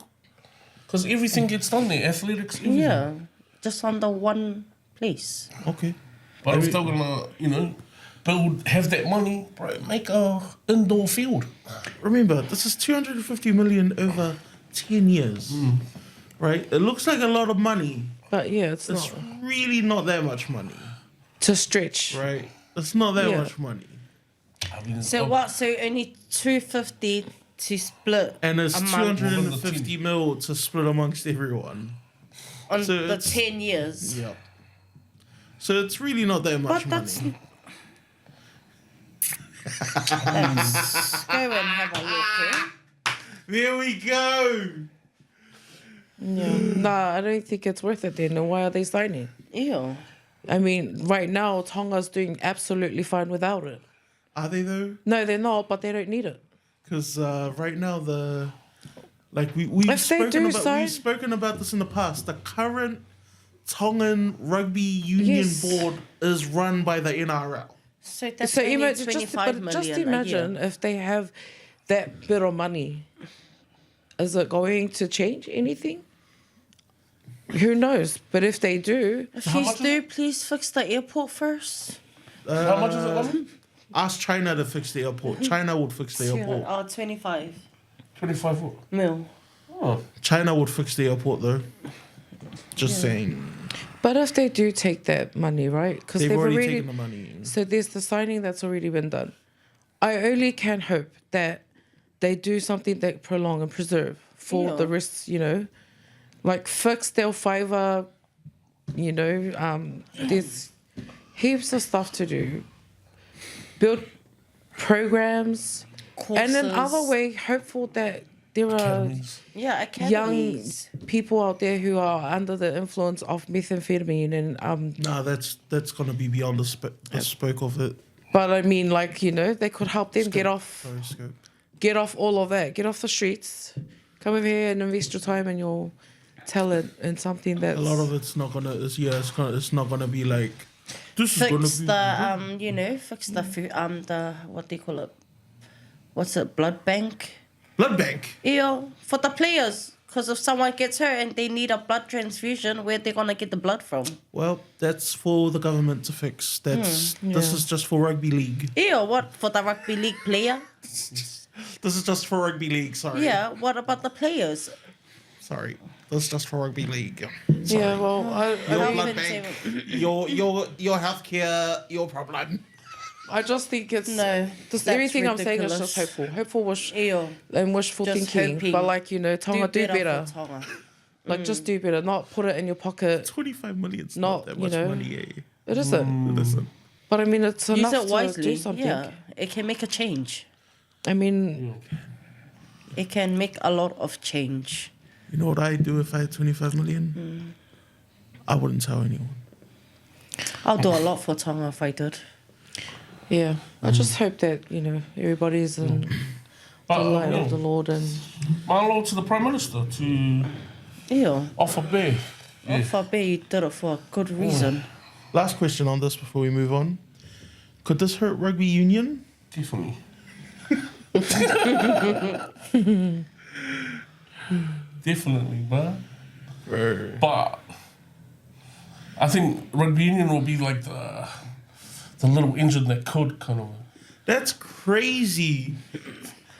Because everything gets done there. Athletics, everything. Yeah. Just under one place. Okay. But if they're going to, have that money, bro, make a indoor field. Remember, this is 250 million over 10 years. Right? It looks like a lot of money. But it's It's not. really not that much money. To stretch. Right? It's not that Yeah. much money. I mean, So what? So only 250 to split And it's a month 250 mil to split amongst everyone. on so the it's- 10 years. Yeah. So it's really not that much But that's... money. Let's go and have a look, eh? There we go. Yeah. Nah, I don't think it's worth it then. And why are they signing? Ew. I mean, right now, Tonga's doing absolutely fine without it. Are they though? No, they're not, but they don't need it. Because right now we've If they do sign- we've spoken about this in the past. The current Tongan Rugby Union Yes. Board is run by the NRL. So that's So only imagine, 25 million just a imagine year. if they have that bit of money. Is it going to change anything? Who knows? But if they do, If how you much is do, please fix the airport first. how much is it, Lovely? Ask China to fix the airport. China would fix the airport. 25 25 what? mil. Oh. China would fix the airport though. Just saying. but if they do take that money, right? Because They've they've already already taken the money. So there's the signing that's already been done. I only can hope that they do something that prolong and preserve for Yeah. the rest, like fix Del Favour, there's heaps of stuff to do. Build programs. And in other Courses. way, hopeful that there are Academies. Yeah, young academies. people out there who are under the influence of methamphetamine and Nah, that's gonna be beyond the spoke of it. but I mean, like, they could help them get off Sorry, scope. get off all of that. Get off the streets. Come over here and invest your time and your talent in something that's A lot of it's not gonna. It's not gonna be like. This is gonna Fix be. the fix the food, the what do you call it? What's it? Blood bank. Blood bank. For the players. Because if someone gets hurt and they need a blood transfusion, where they gonna get the blood from? Well, that's for the government to fix. This is just for rugby league. What for the rugby league player? This is just for rugby league. Sorry. Yeah. What about the players? Sorry. This is just for rugby league. yeah. Well, Your don't blood even bank. say Your healthcare. Your problem. I just think it's No, just that's everything I'm saying is ridiculous. just hopeful wish Ew. and wishful Just thinking. hoping. But like Tonga, do better. for Tonga. Like just do better. Not put it in your pocket. 25 million's Not, not that much money. Eh? It isn't. It isn't. But I mean, it's Use enough it to wisely. do something. Yeah, it can make a change. I mean, It can make a lot of change. You know what I'd do if I had 25 million? I wouldn't tell anyone. I'll do a lot for Tonga if I did. yeah. I just hope that everybody's in the But, light of the Lord and my lord to the Prime Minister to Yeah. Off a bear. Yeah. If I bet you did it for a good reason. Last question on this before we move on. Could this hurt rugby union? Definitely. Definitely, bro. But I think rugby union will be like the little engine that could kind of. That's crazy.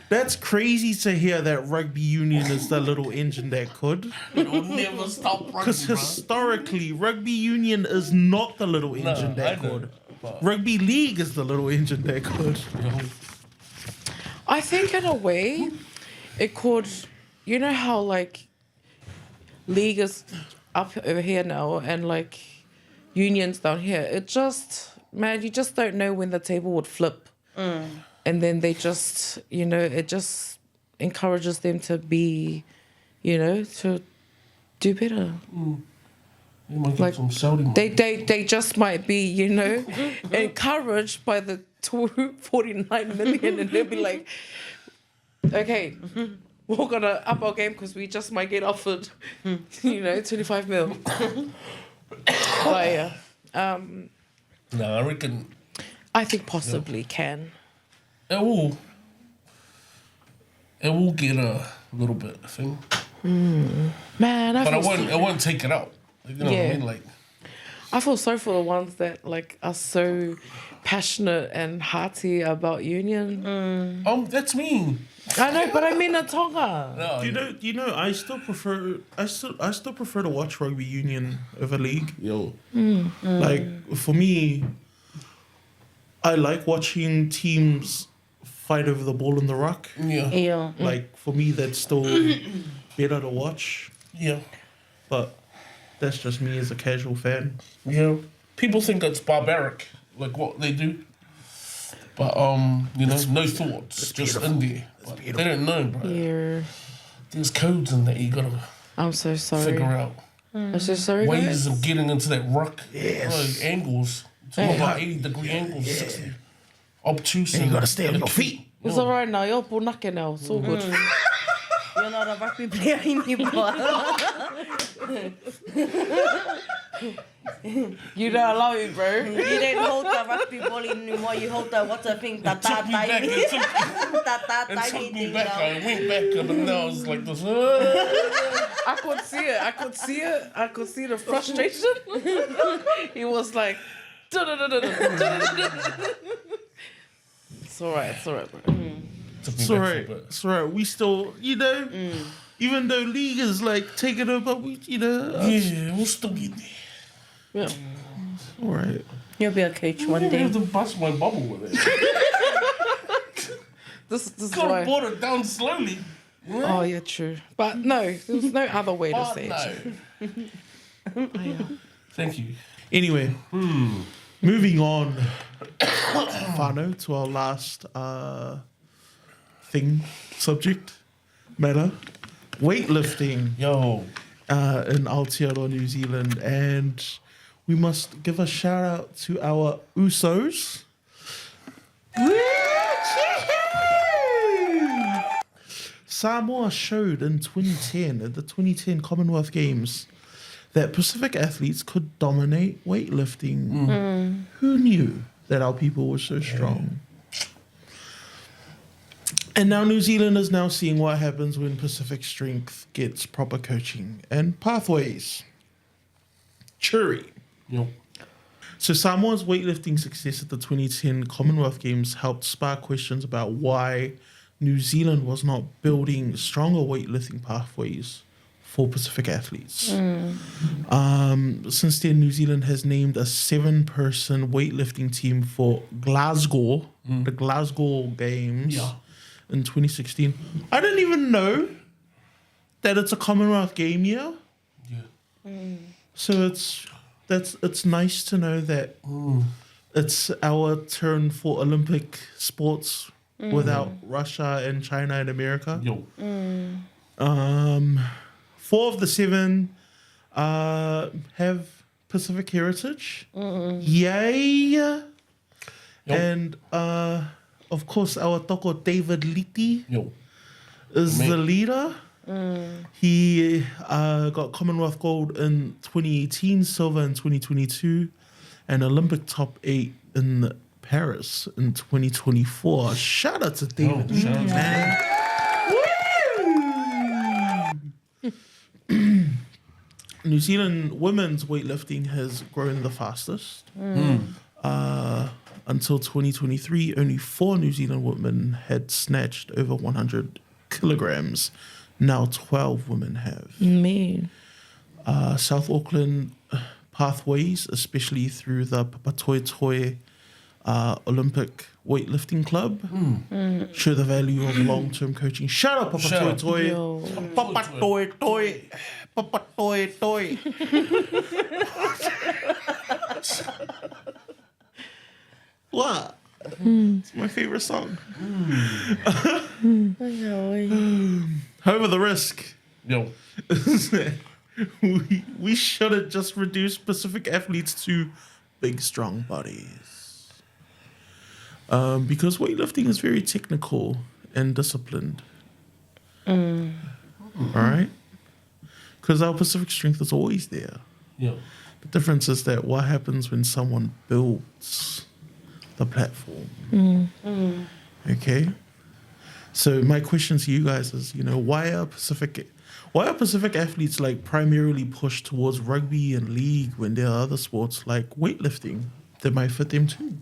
That's crazy to hear that rugby union is the little engine that could. It'll never stop rugby, Because bro. historically, rugby union is not the little engine that I know, could. but- Rugby league is the little engine that could. I think in a way, it could. You know how like league is up over here now, and like unions down here. It just, man, you just don't know when the table would flip, and then they just, you know, it just encourages them to be, you know, to do better. You might get Like, some Saudi money. They just might be, you know, encouraged by the 49 million, and they'll be like, okay, we're gonna up our game because we just might get offered, you know, 25 mil. But yeah, No, I reckon I think possibly can. it will get a little bit, I think. Man, I But feel, it won't take it out. You know what Yeah. I mean? Like, I feel sorry for the ones that like are so passionate and hearty about union. that's me. I know, but I mean in Tonga. No, You know, I still prefer to watch rugby union over league. yo, Like for me, I like watching teams fight over the ball in the ruck. yeah, Yeah. Like for me, that's still better to watch. yeah, But that's just me as a casual fan. yeah. People think it's barbaric, like what they do. But you know, no thoughts, just in there. But they don't know, bro. Yeah, There's codes in that you gotta I'm so sorry. figure out. I'm so sorry, Ways guys. of getting into that ruck. Yes. Angles. It's all about 80-degree angles, 60. Obtuse. And you gotta stay on your feet. It's all right now. You're punake now. It's all good. You're not a rugby player anymore. You don't allow me, bro. You don't hold the rugby ball anymore. You hold the what's the thing? It took me back. It took me back. I went back and now it's like this. I could see it. I could see it. I could see the frustration. He was like, it's all right. It's all right, bro. It's alright. It's alright. We still, you know, even though league is like taking over, we, you know, Yeah, we'll still get there. Yeah. alright. You'll be a coach I one didn't day. have to bust my bubble with it. This is Could have why. brought it down slowly. Oh yeah, true. But no, there was no other way to Oh, say it. no. Oh, yeah. Thank you. Anyway, moving on, Fano, to our last subject matter, weightlifting Yo. in Aotearoa, New Zealand, and we must give a shout out to our Usos. Samoa showed in 2010, at the 2010 Commonwealth Games, that Pacific athletes could dominate weightlifting. Who knew that our people were so strong? And now New Zealand is now seeing what happens when Pacific Strength gets proper coaching and pathways. Churi. Yo. So Samoa's weightlifting success at the 2010 Commonwealth Games helped spark questions about why New Zealand was not building stronger weightlifting pathways for Pacific athletes. Since then, New Zealand has named a 7-person weightlifting team for Glasgow, the Glasgow Games in 2016. I didn't even know that it's a Commonwealth game year. Yeah. So it's nice to know that it's our turn for Olympic sports without Russia and China and America. Yo. 4 of the 7 have Pacific heritage. Yay! Yo. And of course, our toko David Liti Yo. is Man. the leader. He got Commonwealth gold in 2018, silver in 2022, and Olympic top 8 in Paris in 2024. Shout out to David. Shout out to man. New Zealand women's weightlifting has grown the fastest. Until 2023, only 4 New Zealand women had snatched over 100 kilograms. Now 12 women have. Man. South Auckland pathways, especially through the Papatoetoe Olympic Weightlifting Club, show the value of long-term coaching. Shout out Papatoetoe. Yo. Papatoetoe. Papatoetoe. What? It's my favorite song. However, the risk. Yo. we shouldn't just reduce Pacific athletes to big, strong bodies. Because weightlifting is very technical and disciplined. All right? Because our Pacific strength is always there. Yeah. The difference is that what happens when someone builds the platform. Okay? So my question to you guys is, why are Pacific athletes like primarily pushed towards rugby and league when there are other sports like weightlifting that might fit them too?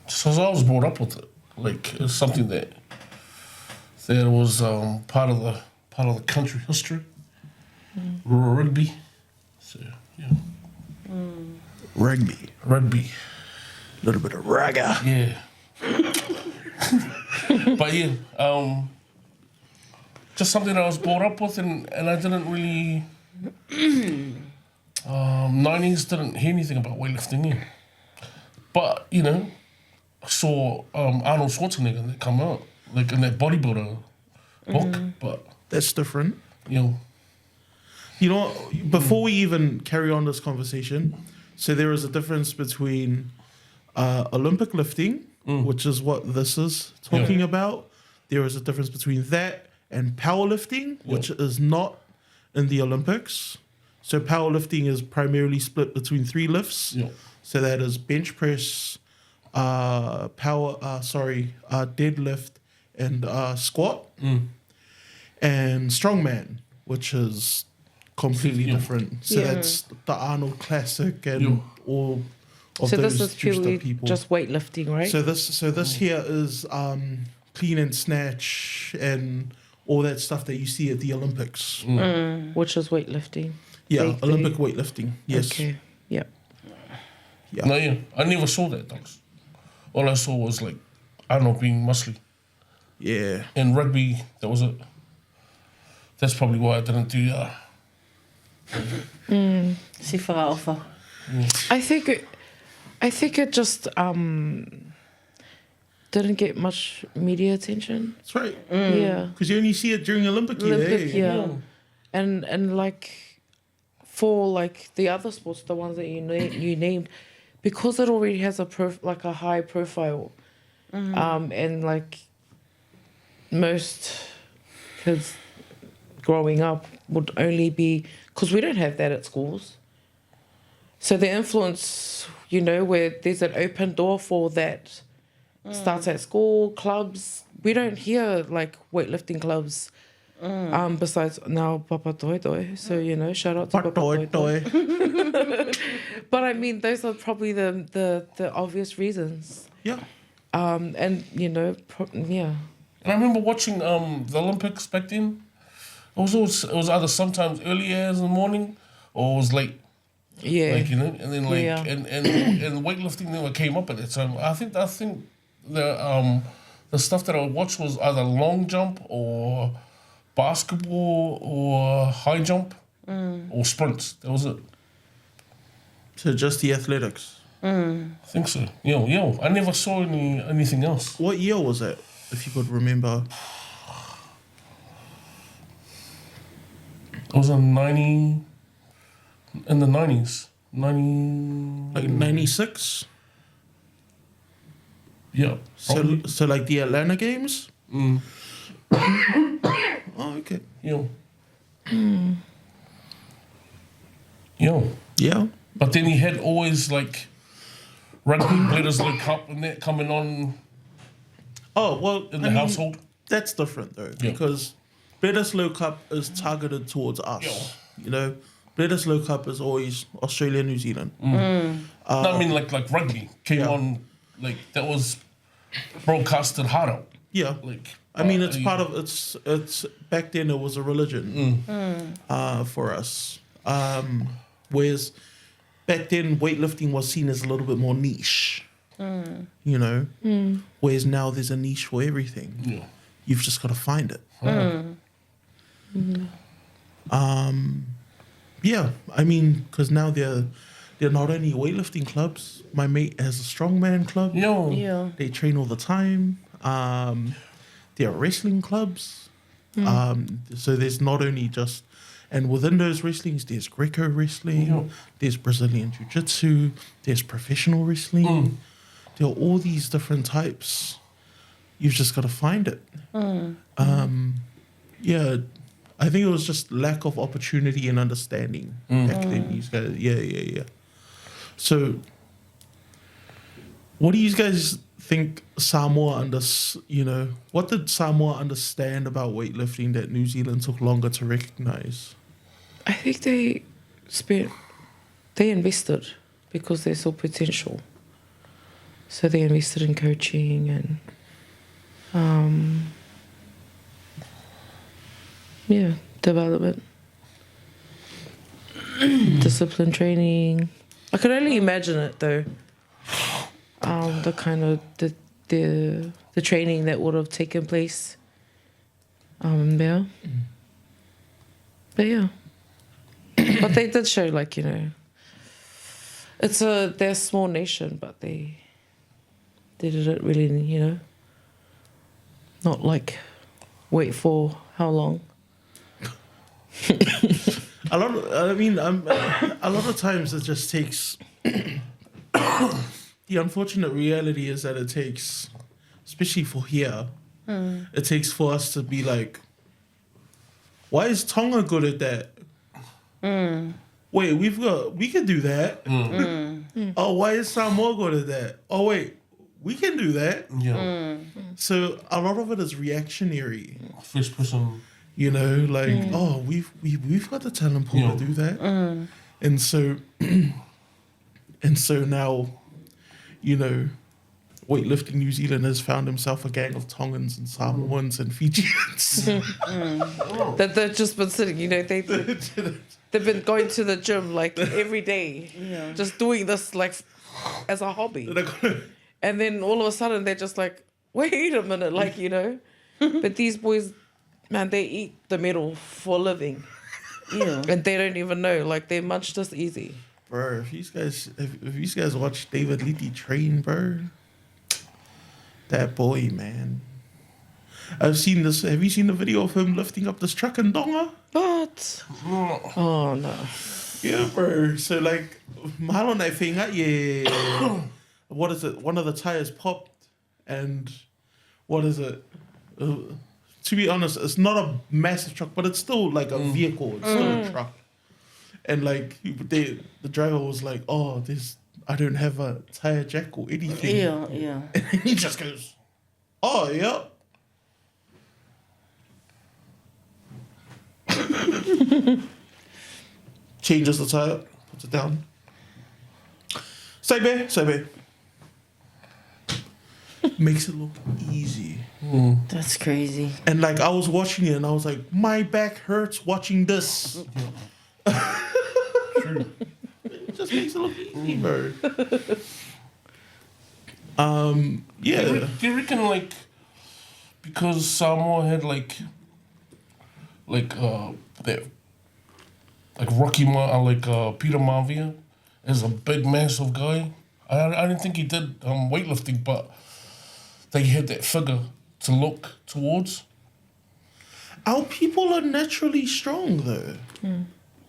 Just as I was brought up with it, like it's something that was part of the country history, rural rugby. So yeah, Rugby. rugby. A little bit of ragga. Yeah. But yeah, just something I was brought up with, and I didn't really 90s didn't hear anything about weightlifting. Yeah. But I saw Arnold Schwarzenegger that come out like in that bodybuilder book. But That's different. you know, Before we even carry on this conversation, so there is a difference between Olympic lifting, which is what this is talking about. There is a difference between that and powerlifting, which is not in the Olympics. So powerlifting is primarily split between 3 lifts. Yeah. So that is bench press, deadlift, and squat, and strongman, which is completely different. So that's the Arnold Classic and all of So those this is juiced purely up people. just weightlifting, right? So this here is clean and snatch and all that stuff that you see at the Olympics. Which is weightlifting. Yeah, Big Olympic thing. weightlifting. Yes. Okay. Yep. Yeah. No, yeah, I never saw that. Dogs. All I saw was like Arnold being muscly. Yeah. In rugby, that was it. That's probably why I didn't do Si whakaofa. I think it just didn't get much media attention. That's right. Yeah. Because you only see it during Olympic year. Olympic, eh? yeah. And like for like the other sports, the ones that you named, because it already has a high profile, and like most kids growing up would only be, because we don't have that at schools. So the influence, where there's an open door for that starts at school, clubs. We don't hear like weightlifting clubs. Besides now Papa Toi Toi, so shout out to Papa Toi Toi. But I mean, those are probably the obvious reasons. Yeah. And yeah. And I remember watching the Olympics back then. It was either sometimes early as in the morning or it was late. Yeah. Like, and then like Yeah. and weightlifting never came up at that time. I think the stuff that I would watch was either long jump or basketball or high jump or sprints. That was it. So just the athletics. I think so. Yeah. I never saw anything else. What year was that, if you could remember? It was in the 90s. 90... Like 96? Yeah. So like the Atlanta Games? Oh, okay. Yeah. Yeah. Yeah. But then he had always like Rugby, Bledisloe Cup and that coming on Oh, well, in the household. That's different, though, Yeah. because Bledisloe Cup is targeted towards us. You know, Bledisloe Cup is always Australia, New Zealand. No, I mean like rugby came on, like that was broadcasted harder. Yeah. Like I mean, it's part of it's back then it was a religion for us. Whereas back then weightlifting was seen as a little bit more niche. You know, whereas now there's a niche for everything. Yeah. You've just got to find it. Yeah, I mean, because now they're not only weightlifting clubs. My mate has a strongman club. Yeah. Yeah. They train all the time. There are wrestling clubs. So there's not only just, and within those wrestlings, there's Greco wrestling, there's Brazilian Jiu-Jitsu, there's professional wrestling. There are all these different types. You've just got to find it. Yeah, I think it was just lack of opportunity and understanding back then. These guys, yeah. So, what do you guys think Samoa what did Samoa understand about weightlifting that New Zealand took longer to recognize? I think they invested because they saw potential. So they invested in coaching and development, discipline training. I could only imagine it though. The kind of the training that would have taken place there. But yeah. But they did show they're a small nation, but they did it really, not like wait for how long. A lot of times it just takes. The unfortunate reality is that it takes, especially for here, it takes for us to be like, why is Tonga good at that? Wait, we can do that. Oh, why is Samoa good at that? Oh, wait, we can do that. Yeah. So a lot of it is reactionary. First person. Oh, we've got the talent pool to do that. And so now, weightlifting New Zealand has found himself a gang of Tongans and Samoans and Fijians. That they've just been sitting, they've been going to the gym every day, just doing this as a hobby. And then all of a sudden they're just like, wait a minute, but these boys, man, they eat the metal for a living. Yeah. And they don't even know, they munch this easy. Bro, if you guys watch David Litti train, bro, that boy, man. Have you seen the video of him lifting up this truck in Tonga? What? Oh, no. Yeah, bro. So, mahalo nai whenga, yeah. What is it? One of the tires popped, and what is it? To be honest, it's not a massive truck, but it's still a vehicle. It's still a truck. And the driver was like, "Oh, I don't have a tire jack or anything." Yeah. And he just goes, "Oh, yeah." Changes the tire, puts it down. Say babe. Makes it look easy. That's crazy. And I was watching it and I was like, my back hurts watching this. It just makes it look easy, bro. Yeah. Do you reckon because Samoa had that Rocky Peter Maivia as a big massive guy? I didn't think he did weightlifting, but they had that figure to look towards. Our people are naturally strong, though.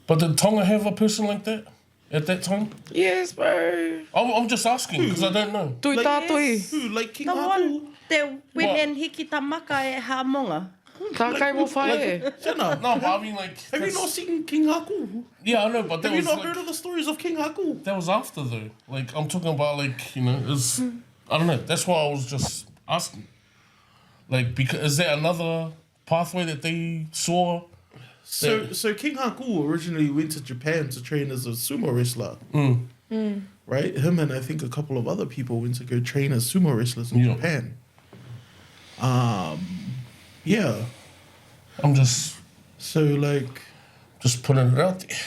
But did Tonga have a person like that at that time? Yes, bro. I'm just asking because I don't know. Tui tātui. Who, King The Haku? one that went and hiki tamaka e Hamonga. Tā kai mo whae. Shana, No, but I mean, like... have you not seen King Haku? Yeah, I know, but that Have you was not like... heard of the stories of King Haku? That was after, though. Like, I'm talking about, like, you know, it's... I don't know. That's why I was just asking. Like, because is there another pathway that they saw? So King Haku originally went to Japan to train as a sumo wrestler. Right? Him and I think a couple of other people went to go train as sumo wrestlers in Japan. Yeah. I'm just So putting it out there.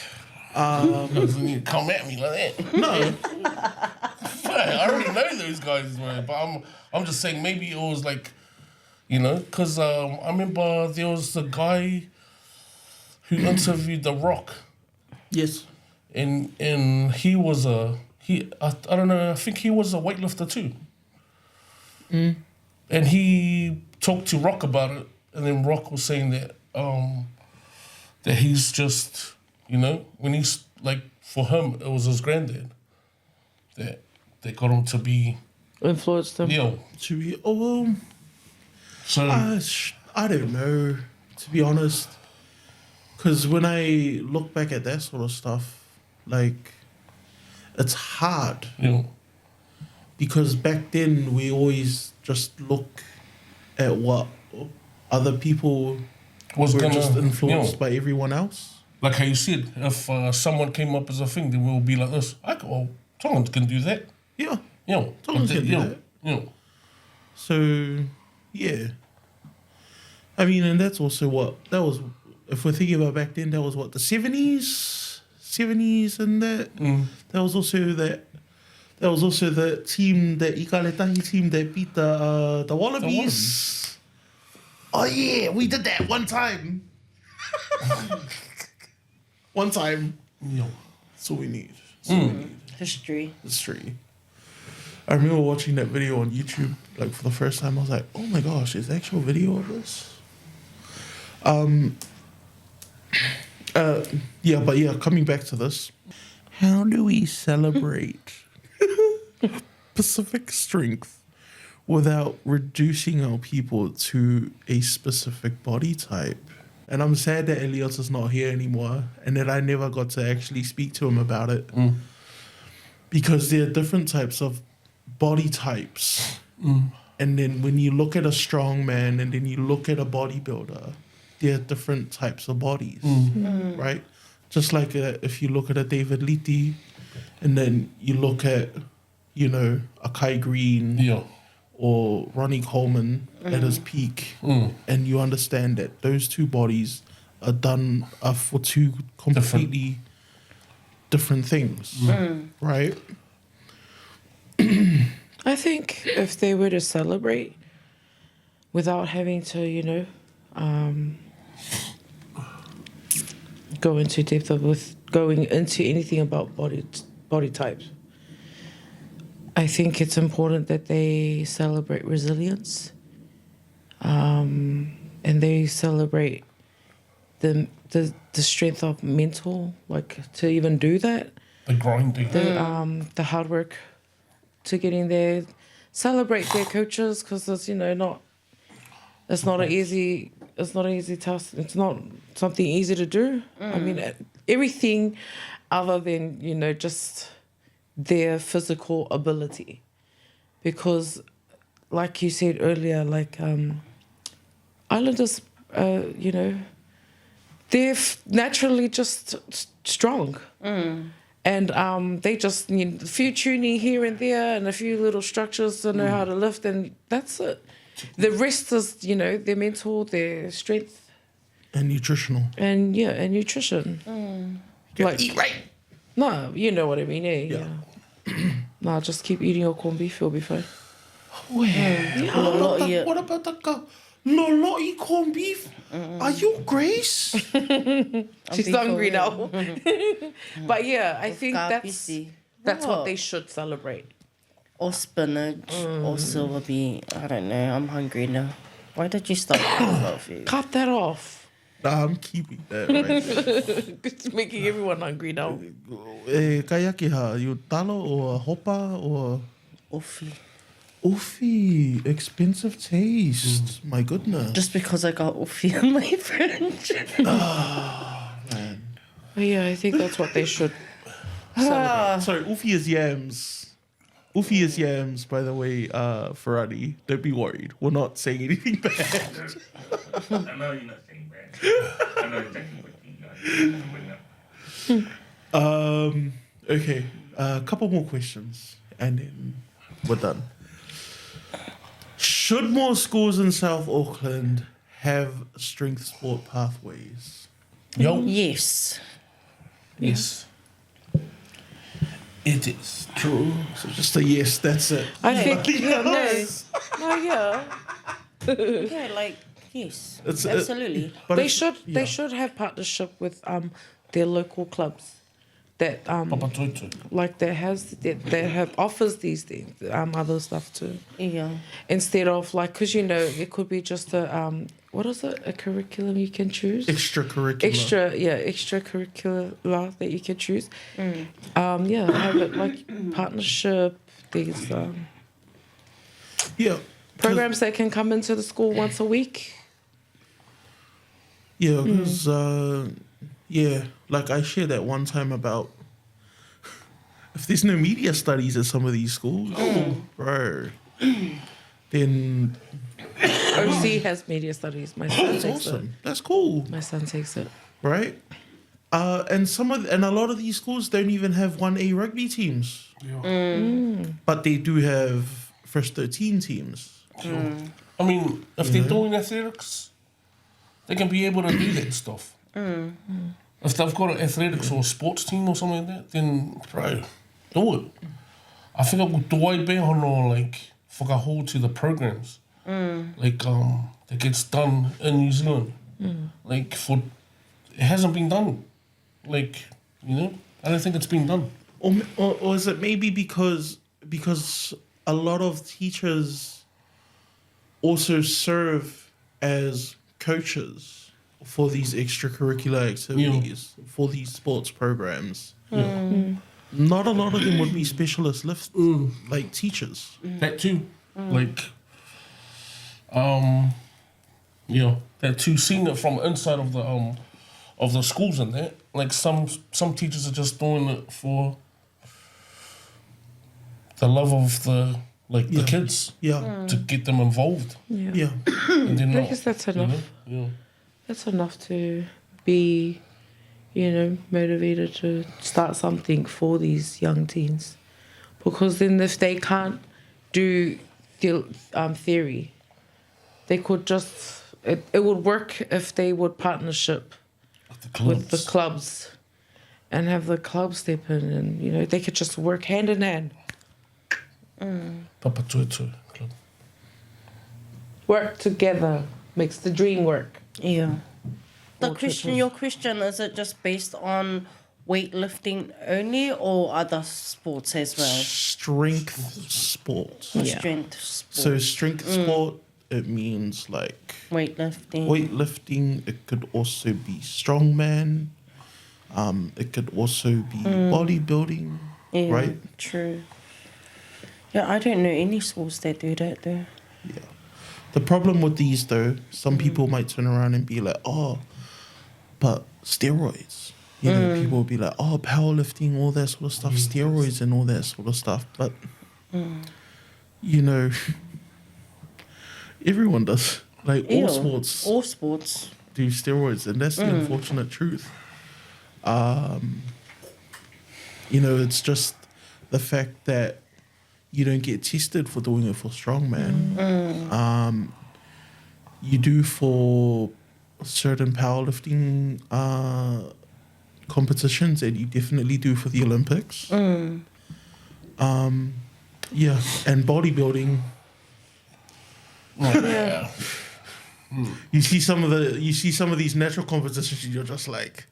Doesn't need to come at me like that. no. I already know those guys, man. But I'm just saying maybe it was like, you know, because I remember there was a guy who interviewed The Rock, Yes. and he was I don't know, I think he was a weightlifter too. And he talked to Rock about it, and then Rock was saying that that he's just, you know, when he's like, for him it was his granddad that got him to be Influenced them. So So I don't know, to be honest. Because when I look back at that sort of stuff, like, it's hard. Because back then we always just look at what other people was were gonna just influenced you know, by everyone else. like how you said, if someone came up as a thing, then we'll be like this. Someone can do that. Yeah. You know, Someone but can do you know, that. You know. So, yeah. I mean, and that was, if we're thinking about back then, that was what, the 70s and that. That was also the team, the Ikaletahi team that beat the Wallabies. Oh yeah, we did that one time. One time. You know. That's all we need. History. History. I remember watching that video on YouTube, like, for the first time. I was like, oh my gosh, there's actual video of this? Coming back to this. How do we celebrate Pacific strength without reducing our people to a specific body type? And I'm sad that Elliot is not here anymore and that I never got to actually speak to him about it. Because there are different types of body types. And then when you look at a strong man and then you look at a bodybuilder, there are different types of bodies, right? Just like if you look at a David Liti and then you look at, you know, a Kai Green or Ronnie Coleman at his peak, and you understand that those two bodies are for two completely different things, right? I think if they were to celebrate without having to, you know, go into depth with going into anything about body types, I think it's important that they celebrate resilience, and they celebrate the strength of mental, like, to even do that. The grinding. The hard work to getting there. Celebrate their coaches, because it's, you know, it's not an easy task. It's not something easy to do. I mean, everything other than, you know, just their physical ability, because like you said earlier, like Islanders, you know, they're naturally just strong. And they just need a few tuning here and there and a few little structures to know how to lift, and that's it. The rest is, you know, their mental, their strength. And nutritional. And nutrition. Like, eat right. No, you know what I mean, yeah. No, just keep eating your corned beef, you'll be fine. What about the loloi corned beef? Are you Grace? She's hungry now. But yeah, I think that's what they should celebrate. Or spinach, or silver bean. I don't know, I'm hungry now. Why did you stop talking about food? Cut that off. Nah, I'm keeping that right. It's making everyone hungry now. Kayaki ha, you talo or hopa or... Ofi. Ufi, expensive taste. My goodness. Just because I got Ufi in my fridge. Man. But yeah, I think that's what they should celebrate. Sorry, Ufi is yams. Ufi is yams, by the way, Ferrari. Don't be worried. We're not saying anything bad. I know you're not saying bad. I know exactly what you guys are bring up. Okay, a couple more questions, and then we're done. Should more schools in South Auckland have strength sport pathways? Yo. Yes. Yes. It is. True. So just a yes, that's it. I think, yeah, yeah. Yeah, like, yes. It's- Absolutely. But They it's- they should have partnership with their local clubs that Papa Tutu. like that have offers these things other stuff too, Yeah. instead of like, because it could be just a what is it, a curriculum you can choose, Extracurricular. extracurricular that you can choose. Have it like partnership, these Yeah. 'cause- programs that can come into the school once a week. Yeah, because like I shared that one time about if there's no media studies at some of these schools, bro, then OC has media studies. My son that's takes awesome. That's cool, it. My son takes it. right? And a lot of these schools don't even have 1A rugby teams, but they do have first 13 teams. I mean, if they're doing athletics, they can be able to do that stuff. If they've got an athletics or a sports team or something like that, then, bro, do it. I think it would do be hono, like, whakahou to the programs. Like, that gets done in New Zealand. Like, it hasn't been done. Like, I don't think it's been done. Or is it maybe because a lot of teachers also serve as coaches for these extracurricular activities, for these sports programs? Not a lot of them would be specialist like teachers. That too. Like, that too, seeing it from inside of the schools and that. Like some teachers are just doing it for the love of the kids. Yeah, To get them involved. yeah. And then I guess that's enough. That's enough to be, motivated to start something for these young teens. Because then if they can't do theory, they could just, it would work if they would partnership with the clubs and have the club step in and, they could just work hand in hand. Papa Tutu Club. Work together makes the dream work. Yeah. Or Your question, is it just based on weightlifting only or other sports as well? Strength sport. Yeah. Strength sport. So strength sport, it means like Weightlifting. weightlifting. It could also be strongman. It could also be bodybuilding. Yeah, right? True. Yeah, I don't know any schools that do that though. Yeah. The problem with these though, some people might turn around and be like, oh, but steroids. People will be like, oh, powerlifting, all that sort of stuff, steroids and all that sort of stuff. But, everyone does. Like all sports All sports. do steroids, and that's the unfortunate truth. It's just the fact that you don't get tested for doing it for strongman. You do for certain powerlifting competitions, and you definitely do for the Olympics. And bodybuilding. Yeah. You see some of these natural competitions, and you're just like,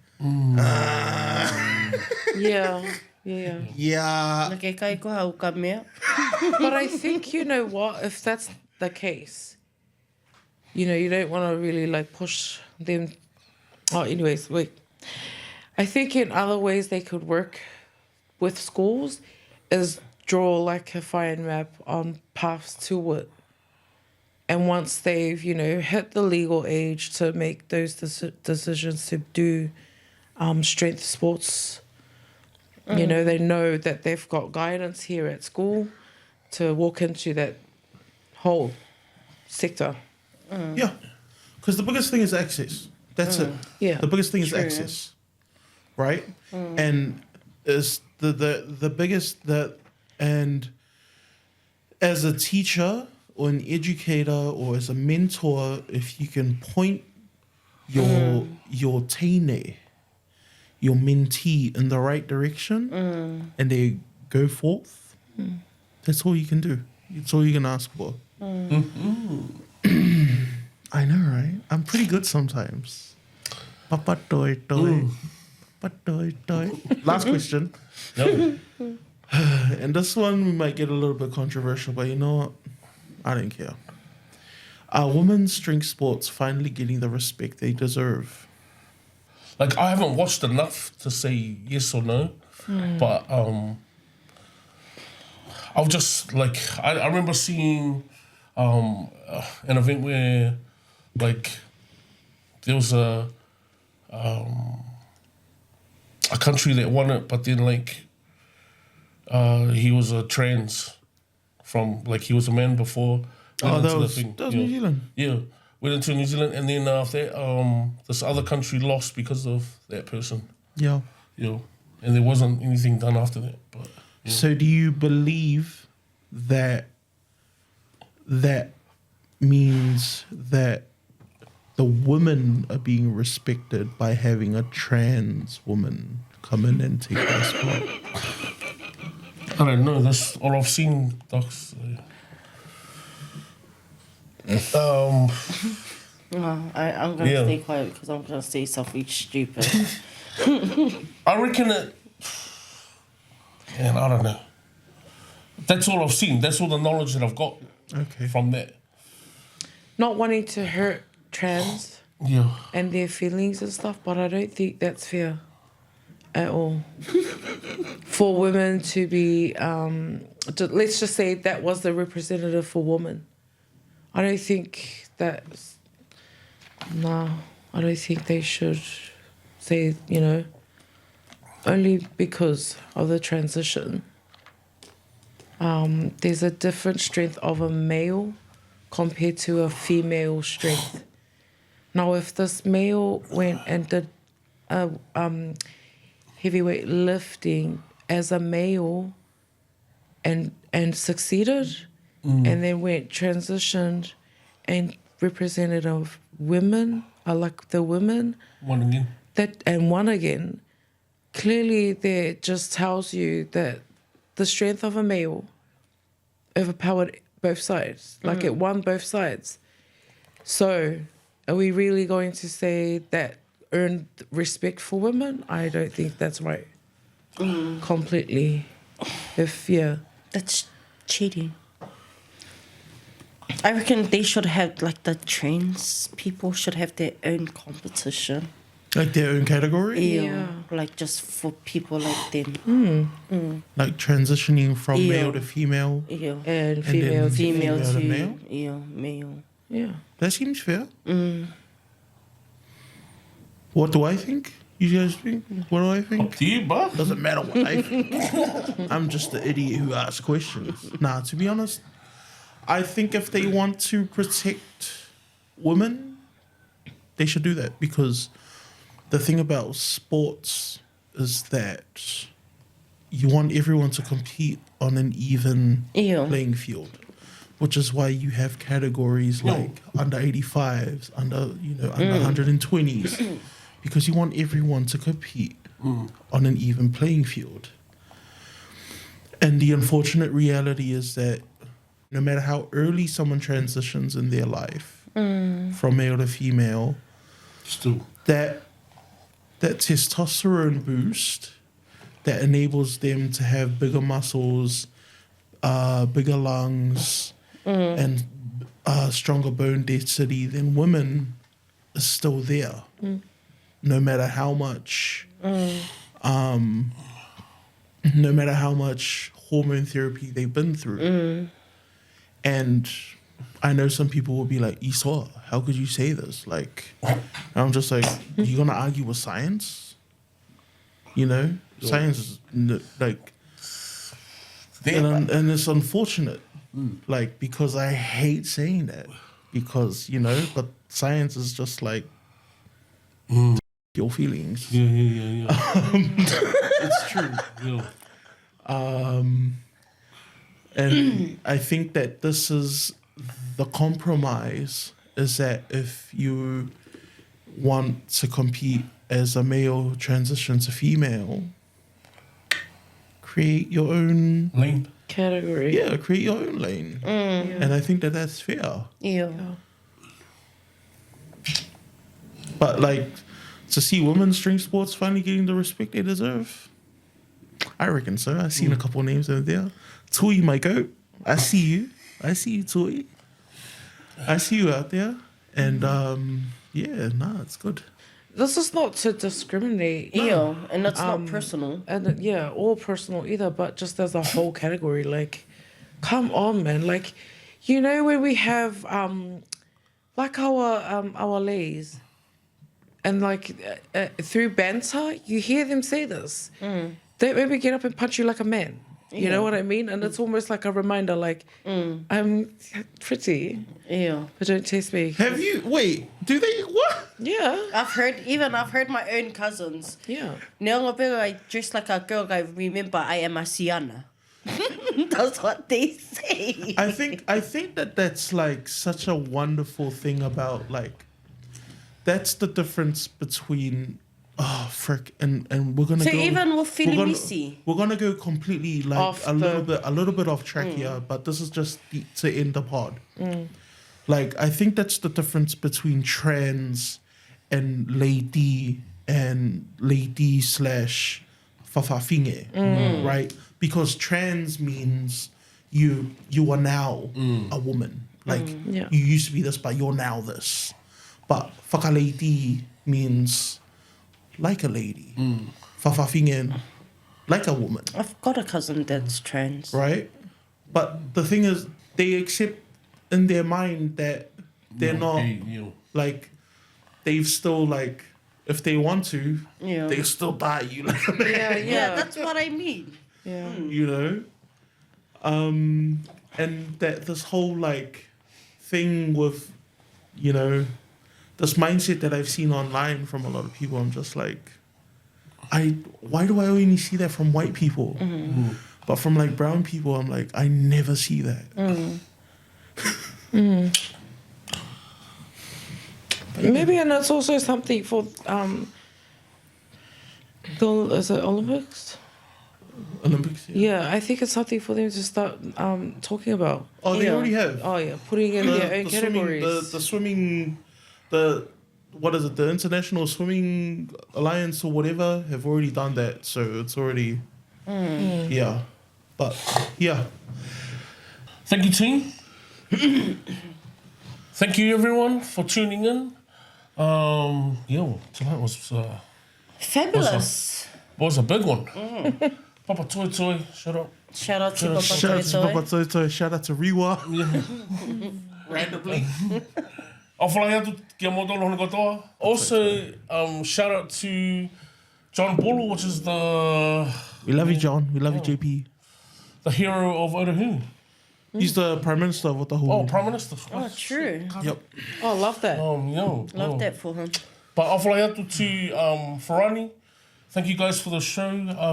Yeah. yeah. Like kai ko hau ka mea. But I think, you know what, if that's the case, you don't want to really like push them. Oh, anyways, wait. I think in other ways they could work with schools is draw like a fine map on paths to it. And once they've, hit the legal age to make those decisions to do strength sports, they know that they've got guidance here at school to walk into that whole sector. Yeah, because the biggest thing is access. That's it. Yeah. The biggest thing is True. access, right? And is the biggest that, and as a teacher or an educator or as a mentor, if you can point your teine, your mentee in the right direction, and they go forth, that's all you can do. It's all you can ask for. I know, right? I'm pretty good sometimes. Papa toy toy. Papa toy toy. Last question. No. And this one we might get a little bit controversial, but you know what? I don't care. Are women's strength sports finally getting the respect they deserve? Like, I haven't watched enough to say yes or no, but I'll just, like, I remember seeing an event where, like, there was a country that won it, but then, like, he was a trans from, like, he was a man before. Oh, that into was New Zealand. Yeah, went into New Zealand, and then after that, this other country lost because of that person. Yeah. And there wasn't anything done after that. But yeah. So do you believe that means that the women are being respected by having a trans woman come in and take their spot? I don't know. That's all I've seen, docs. No, I'm going to Yeah. stay quiet because I'm going to say something stupid. I reckon it. Man, I don't know. That's all I've seen. That's all the knowledge that I've got Okay. from that. Not wanting to hurt trans Yeah. and their feelings and stuff, but I don't think that's fair at all. For women to be, let's just say that was the representative for women. I don't think that's, I don't think they should say, only because of the transition. There's a different strength of a male compared to a female strength. Now, if this male went and did heavyweight lifting as a male and succeeded, and then went transitioned and represented of women, like the women, One again. and won again, clearly that just tells you that the strength of a male overpowered both sides. Like it won both sides. So are we really going to say that earned respect for women? I don't think that's right. Completely. That's cheating. I reckon they should have, like, the trans people should have their own competition. Like their own category? Yeah. Like, just for people like them. Like transitioning from Yeah. male to female? Yeah. And then female. Female Female to to male? Yeah, male. Yeah. That seems fair. What do I think? You guys think? What do I think? To you, bruh. Doesn't matter what I think. I'm just the idiot who asks questions. Nah, to be honest, I think if they want to protect women, they should do that, because the thing about sports is that you want everyone to compete on an even Yeah. playing field, which is why you have categories like under 85s, under 120s, because you want everyone to compete on an even playing field. And the unfortunate reality is that no matter how early someone transitions in their life from male to female, Still. that testosterone boost that enables them to have bigger muscles, bigger lungs, and stronger bone density than women is still there. No matter how much no matter how much hormone therapy they've been through. And I know some people will be like, Isoa, how could you say this? Like, and I'm just like, you gonna argue with science? You know, science is like, and it's unfortunate, like, because I hate saying that, because, you know, but science is just like your feelings. Yeah. It's true. Yeah. And I think that this is the compromise, is that if you want to compete as a male transition to female, create your own Lane. Category. Yeah, create your own lane. And I think that that's fair. Yeah. But like, to see women's string sports finally getting the respect they deserve, I reckon so. I've seen a couple names over there. Tui, my goat. I see you. Tui. I see you out there. And it's good. This is not to discriminate. Yeah, and it's not personal. And or personal either, but just as a whole category, like, come on, man. Like, you know, when we have like our lays, and like through banter, you hear them say this. They maybe get up and punch you like a man. You know what I mean? And it's almost like a reminder, like, I'm pretty. Yeah. But don't test me. Have you? Wait, do they? What? Yeah. I've heard my own cousins. Yeah. Now I dress like a girl, I remember I am a Siana. That's what they say. I think that that's like such a wonderful thing about, like, that's the difference between and we're gonna So go, even with Filimisi. we're gonna go completely like Off a little bit off track here, but this is just to end the pod. Like, I think that's the difference between trans and lady slash fafafinge, right? Because trans means you are now a woman. Like, Yeah. you used to be this, but you're now this. But whakalady means like a lady. Fafafinge, like a woman. I've got a cousin that's trans. Right? But the thing is, they accept in their mind that they're not, like, they've still, like, if they want to, they still die you like a man. Yeah, that's what I mean. Yeah. You know? And that this whole, like, thing with, you know, this mindset that I've seen online from a lot of people, I'm just like, why do I only see that from white people? But from, like, brown people, I'm like, I never see that. Maybe, and it's also something for is it Olympics? Olympics, Yeah, I think it's something for them to start talking about. Oh, they already have. Oh yeah, putting in their own categories. The swimming, what is it? The International Swimming Alliance or whatever have already done that, so it's already yeah. But yeah, Thank you, team. Thank you, everyone, for tuning in. Tonight was a big one. Papa Toi Toi, shut up. Shout out to Papa shout out to Toi Papa Toi Toi, shout out to Riwa. randomly. Awhai atu kia modolo hana katoa. Also, shout out to John Bulu, which is We love you, John. We love you, JP. the hero of Otahu. He's the Prime Minister of Otahu. Oh, Prime Minister. Oh, true. Yep. Oh, love that. Love that for him. But awhai atu to Farani. Thank you guys for the show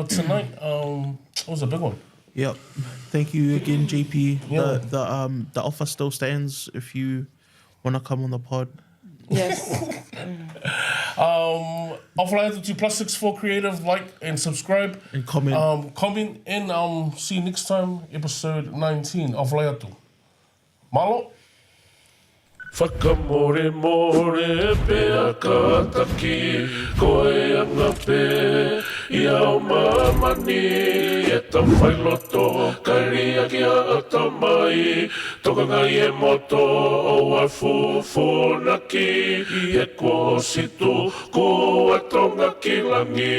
tonight. It was a big one. Yep. Thank you again, JP. Yeah. The offer still stands if you want to come on the pod. Yes. Awhai atu to +64 Creative, like and subscribe. And comment. Comment and see you next time, episode 19. Awhai atu. Malo. Whakamore more pea ka taki, koe anga pe, ia o mamani, e tau whailoto, karia ki a tamai, tokanga i e moto, o a fufonaki, e ko situ, ko a tonga ki langi.